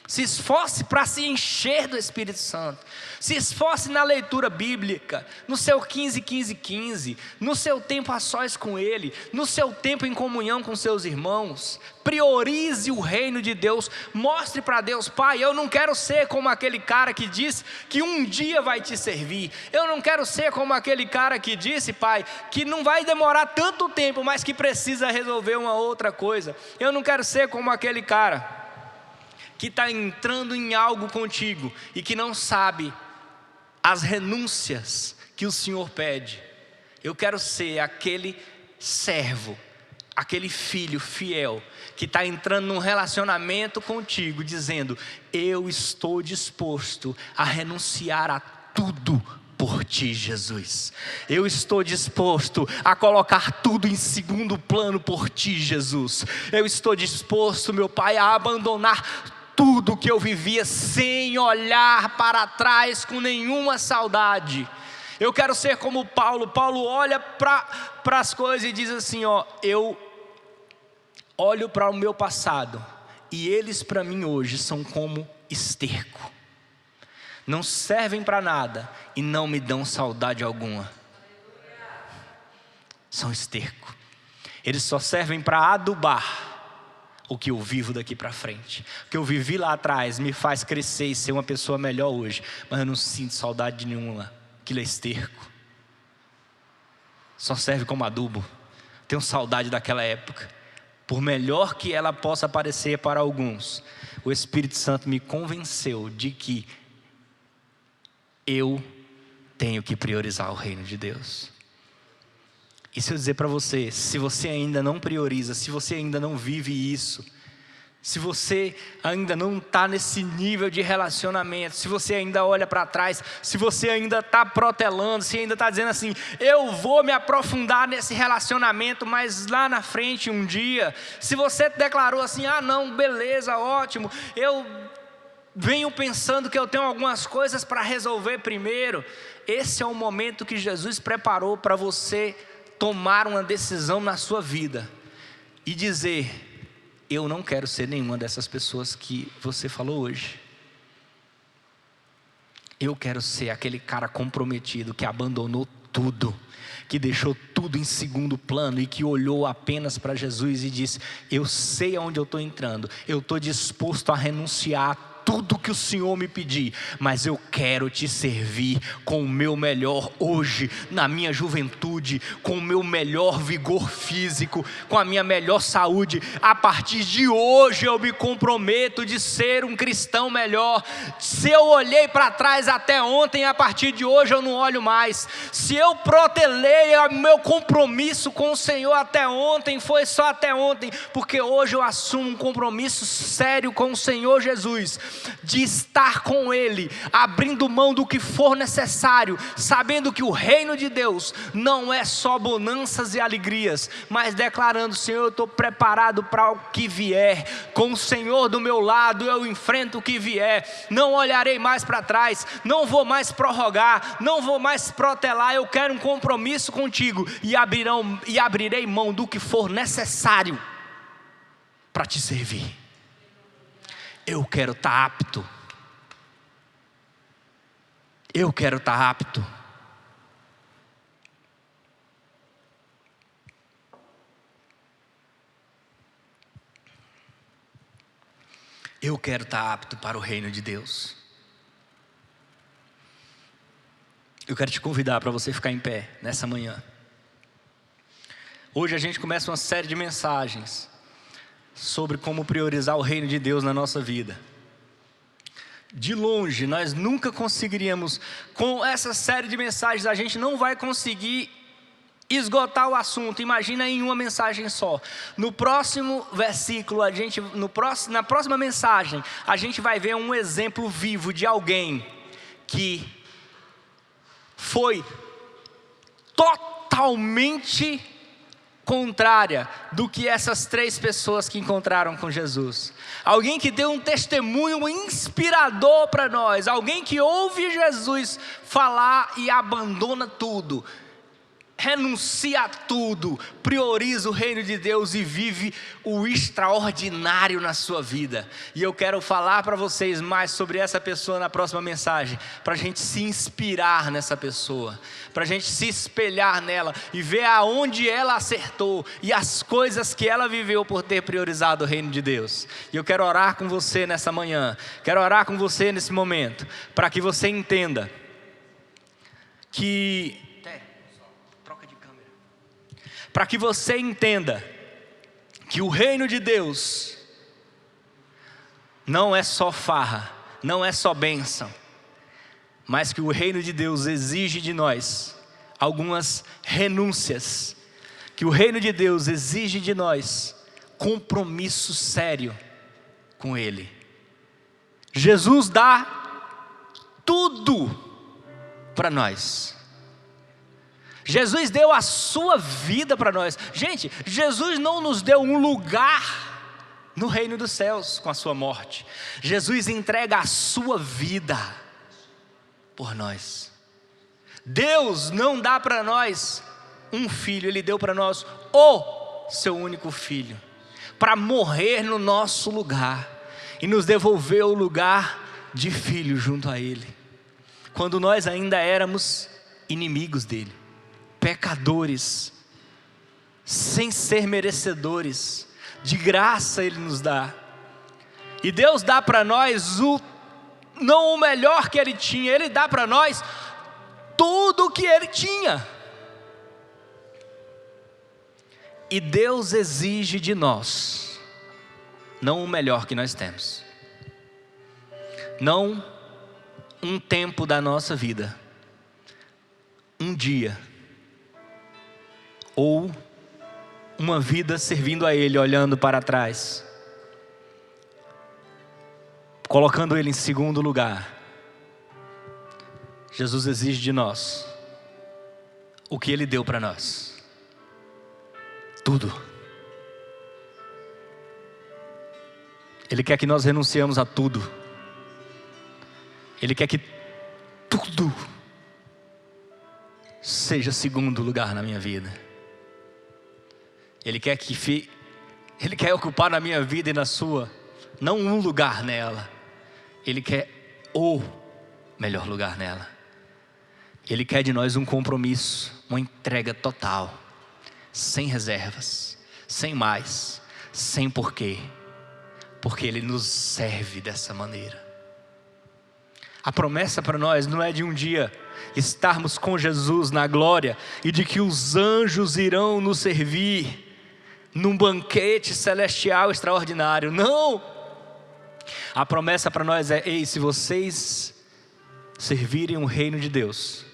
Se esforce para se encher do Espírito Santo. Se esforce na leitura bíblica, no seu 15-15-15, no seu tempo a sós com Ele, no seu tempo em comunhão com seus irmãos. Priorize o reino de Deus. Mostre para Deus: Pai, eu não quero ser como aquele cara que disse que um dia vai te servir. Eu não quero ser como aquele cara que disse, Pai, que não vai demorar tanto tempo, mas que precisa resolver uma outra coisa. Eu não quero ser como aquele cara que está entrando em algo contigo e que não sabe as renúncias que o Senhor pede. Eu quero ser aquele servo, aquele filho fiel que está entrando num relacionamento contigo, dizendo: eu estou disposto a renunciar a tudo por Ti, Jesus. Eu estou disposto a colocar tudo em segundo plano por Ti, Jesus. Eu estou disposto, meu Pai, a abandonar tudo que eu vivia sem olhar para trás com nenhuma saudade. Eu quero ser como Paulo. Paulo olha para as coisas e diz assim: eu olho para o meu passado e eles para mim hoje são como esterco. Não servem para nada e não me dão saudade alguma. São esterco. Eles só servem para adubar o que eu vivo daqui para frente. O que eu vivi lá atrás me faz crescer e ser uma pessoa melhor hoje, mas eu não sinto saudade de nenhuma. Aquilo é esterco, só serve como adubo. Tenho saudade daquela época. Por melhor que ela possa parecer para alguns, o Espírito Santo me convenceu de que eu tenho que priorizar o reino de Deus. E se eu dizer para você, se você ainda não prioriza, se você ainda não vive isso, se você ainda não está nesse nível de relacionamento, se você ainda olha para trás, se você ainda está protelando, se ainda está dizendo assim: eu vou me aprofundar nesse relacionamento, mas lá na frente um dia, se você declarou assim: ah não, beleza, ótimo, eu venho pensando que eu tenho algumas coisas para resolver primeiro. Esse é o momento que Jesus preparou para você tomar uma decisão na sua vida e dizer: eu não quero ser nenhuma dessas pessoas que você falou hoje. Eu quero ser aquele cara comprometido que abandonou tudo, que deixou tudo em segundo plano e que olhou apenas para Jesus e disse: eu sei aonde eu estou entrando, eu estou disposto a renunciar a tudo que o Senhor me pedir, mas eu quero te servir com o meu melhor hoje, na minha juventude, com o meu melhor vigor físico, com a minha melhor saúde. A partir de hoje eu me comprometo de ser um cristão melhor. Se eu olhei para trás até ontem, a partir de hoje eu não olho mais. Se eu protelei o meu compromisso com o Senhor até ontem, foi só até ontem, porque hoje eu assumo um compromisso sério com o Senhor Jesus, de estar com Ele, abrindo mão do que for necessário, sabendo que o reino de Deus não é só bonanças e alegrias, mas declarando: Senhor, eu estou preparado para o que vier, com o Senhor do meu lado eu enfrento o que vier, não olharei mais para trás, não vou mais prorrogar, não vou mais protelar, eu quero um compromisso contigo, e abrirei mão do que for necessário para te servir. Eu quero estar apto. Eu quero estar apto. Eu quero estar apto para o reino de Deus. Eu quero te convidar para você ficar em pé nessa manhã. Hoje a gente começa uma série de mensagens sobre como priorizar o reino de Deus na nossa vida. De longe, nós nunca conseguiríamos, com essa série de mensagens, a gente não vai conseguir esgotar o assunto. Imagina em uma mensagem só. No próximo versículo, na próxima mensagem, a gente vai ver um exemplo vivo de alguém que foi totalmente contrária do que essas 3 pessoas que encontraram com Jesus. Alguém que deu um testemunho inspirador para nós. Alguém que ouve Jesus falar e abandona tudo, renuncia a tudo, prioriza o reino de Deus e vive o extraordinário na sua vida. E eu quero falar para vocês mais sobre essa pessoa na próxima mensagem, para a gente se inspirar nessa pessoa, para a gente se espelhar nela e ver aonde ela acertou e as coisas que ela viveu por ter priorizado o reino de Deus. E eu quero orar com você nessa manhã, quero orar com você nesse momento, para que você entenda que o reino de Deus não é só farra, não é só bênção, mas que o reino de Deus exige de nós algumas renúncias, que o reino de Deus exige de nós compromisso sério com Ele. Jesus dá tudo para nós. Jesus deu a sua vida para nós. Gente, Jesus não nos deu um lugar no reino dos céus com a sua morte. Jesus entrega a sua vida por nós. Deus não dá para nós um filho, Ele deu para nós o seu único filho, para morrer no nosso lugar e nos devolver o lugar de filho junto a Ele, quando nós ainda éramos inimigos dEle, pecadores, sem ser merecedores. De graça Ele nos dá. E Deus dá para nós não o melhor que Ele tinha, Ele dá para nós tudo o que Ele tinha. E Deus exige de nós não o melhor que nós temos, não um tempo da nossa vida, um dia, ou uma vida servindo a Ele, olhando para trás, colocando Ele em segundo lugar. Jesus exige de nós o que Ele deu para nós, tudo. Ele quer que nós renunciemos a tudo. Ele quer que tudo seja segundo lugar na minha vida. Ele quer ocupar na minha vida e na sua, não um lugar nela. Ele quer o melhor lugar nela. Ele quer de nós um compromisso, uma entrega total, sem reservas, sem mais, sem porquê. Porque Ele nos serve dessa maneira. A promessa para nós não é de um dia estarmos com Jesus na glória e de que os anjos irão nos servir num banquete celestial extraordinário. Não! A promessa para nós é: ei, se vocês servirem o reino de Deus,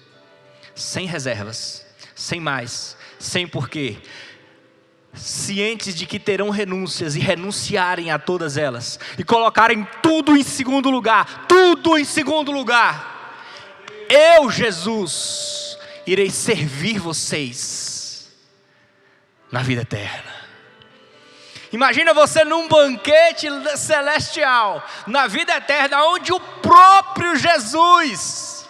sem reservas, sem mais, sem porquê, cientes de que terão renúncias e renunciarem a todas elas, e colocarem tudo em segundo lugar, eu, Jesus, irei servir vocês na vida eterna. Imagina você num banquete celestial, na vida eterna, onde o próprio Jesus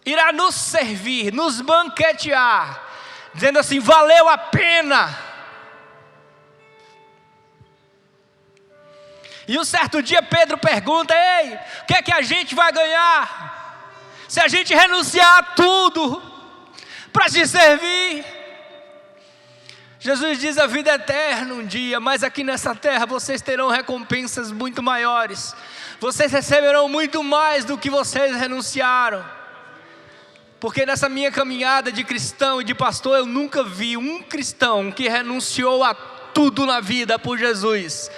irá nos servir, nos banquetear, dizendo assim: valeu a pena. E um certo dia Pedro pergunta: ei, o que é que a gente vai ganhar se a gente renunciar a tudo para te servir? Jesus diz: a vida é eterna um dia, mas aqui nessa terra vocês terão recompensas muito maiores. Vocês receberão muito mais do que vocês renunciaram. Porque nessa minha caminhada de cristão e de pastor, eu nunca vi um cristão que renunciou a tudo na vida por Jesus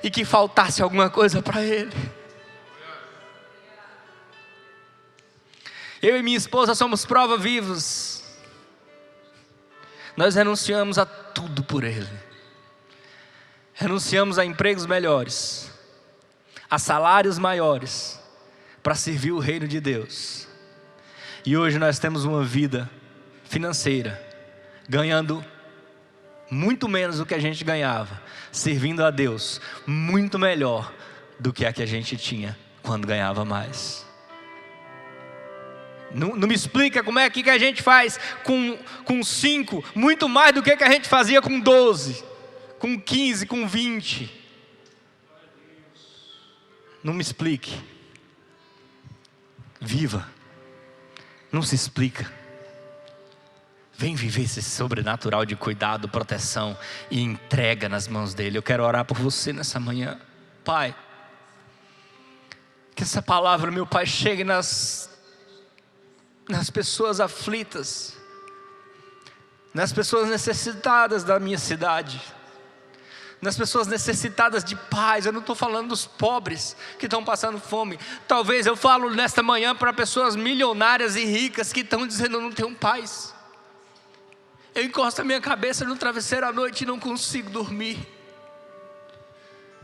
e que faltasse alguma coisa para ele. Eu e minha esposa somos prova vivos. Nós renunciamos a tudo por ele. Renunciamos a empregos melhores, a salários maiores, para servir o reino de Deus. E hoje nós temos uma vida financeira, ganhando muito menos do que a gente ganhava, servindo a Deus muito melhor do que a gente tinha quando ganhava mais. Não me explica como é que a gente faz com 5, muito mais do que a gente fazia com 12, com 15, com 20. Não me explique. Viva. Não se explica. Vem viver esse sobrenatural de cuidado, proteção e entrega nas mãos dele. Eu quero orar por você nessa manhã. Pai, que essa palavra, meu Pai, chegue nas pessoas aflitas, nas pessoas necessitadas da minha cidade, nas pessoas necessitadas de paz. Eu não estou falando dos pobres que estão passando fome. Talvez eu falo nesta manhã para pessoas milionárias e ricas que estão dizendo: eu não tenho paz. Eu encosto a minha cabeça no travesseiro à noite e não consigo dormir.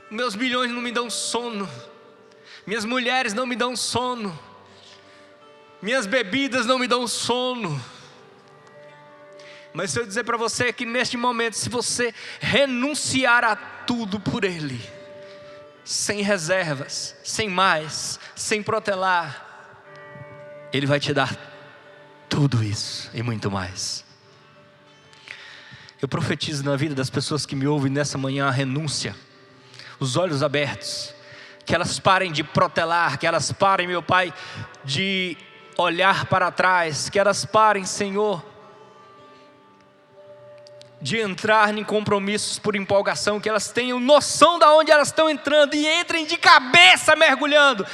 Meus milhões não me dão sono. Minhas mulheres não me dão sono. Minhas bebidas não me dão sono. Mas se eu dizer para você que neste momento, se você renunciar a tudo por Ele, sem reservas, sem mais, sem protelar, Ele vai te dar tudo isso e muito mais. Eu profetizo na vida das pessoas que me ouvem nessa manhã a renúncia, os olhos abertos, que elas parem de protelar, que elas parem, meu Pai, de olhar para trás, que elas parem, Senhor, de entrar em compromissos por empolgação, que elas tenham noção de onde elas estão entrando e entrem de cabeça mergulhando,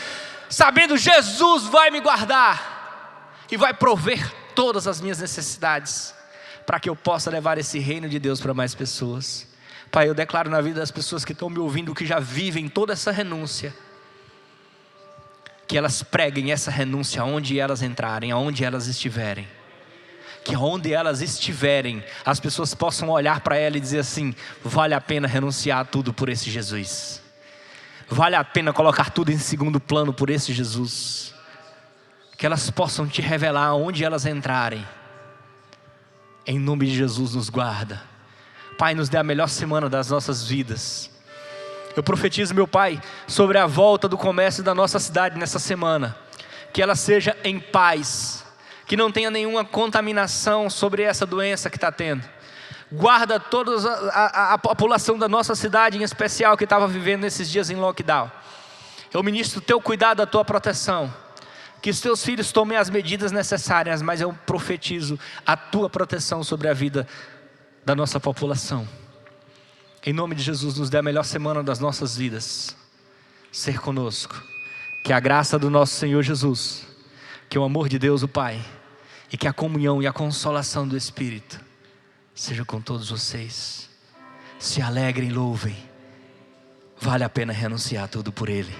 sabendo: Jesus vai me guardar e vai prover todas as minhas necessidades, para que eu possa levar esse reino de Deus para mais pessoas. Pai, eu declaro na vida das pessoas que estão me ouvindo, que já vivem toda essa renúncia, que elas preguem essa renúncia aonde elas entrarem, aonde elas estiverem. Que aonde elas estiverem, as pessoas possam olhar para ela e dizer assim: vale a pena renunciar a tudo por esse Jesus. Vale a pena colocar tudo em segundo plano por esse Jesus. Que elas possam te revelar aonde elas entrarem. Em nome de Jesus, nos guarda. Pai, nos dê a melhor semana das nossas vidas. Eu profetizo, meu Pai, sobre a volta do comércio da nossa cidade nessa semana. Que ela seja em paz, que não tenha nenhuma contaminação sobre essa doença que está tendo. Guarda toda a população da nossa cidade, em especial, que estava vivendo nesses dias em lockdown. Eu ministro o teu cuidado, a tua proteção. Que os teus filhos tomem as medidas necessárias, mas eu profetizo a tua proteção sobre a vida da nossa população. Em nome de Jesus, nos dê a melhor semana das nossas vidas. ser conosco. Que a graça do nosso Senhor Jesus, que o amor de Deus o Pai e que a comunhão e a consolação do Espírito seja com todos vocês. Se alegrem, louvem. Vale a pena renunciar tudo por Ele.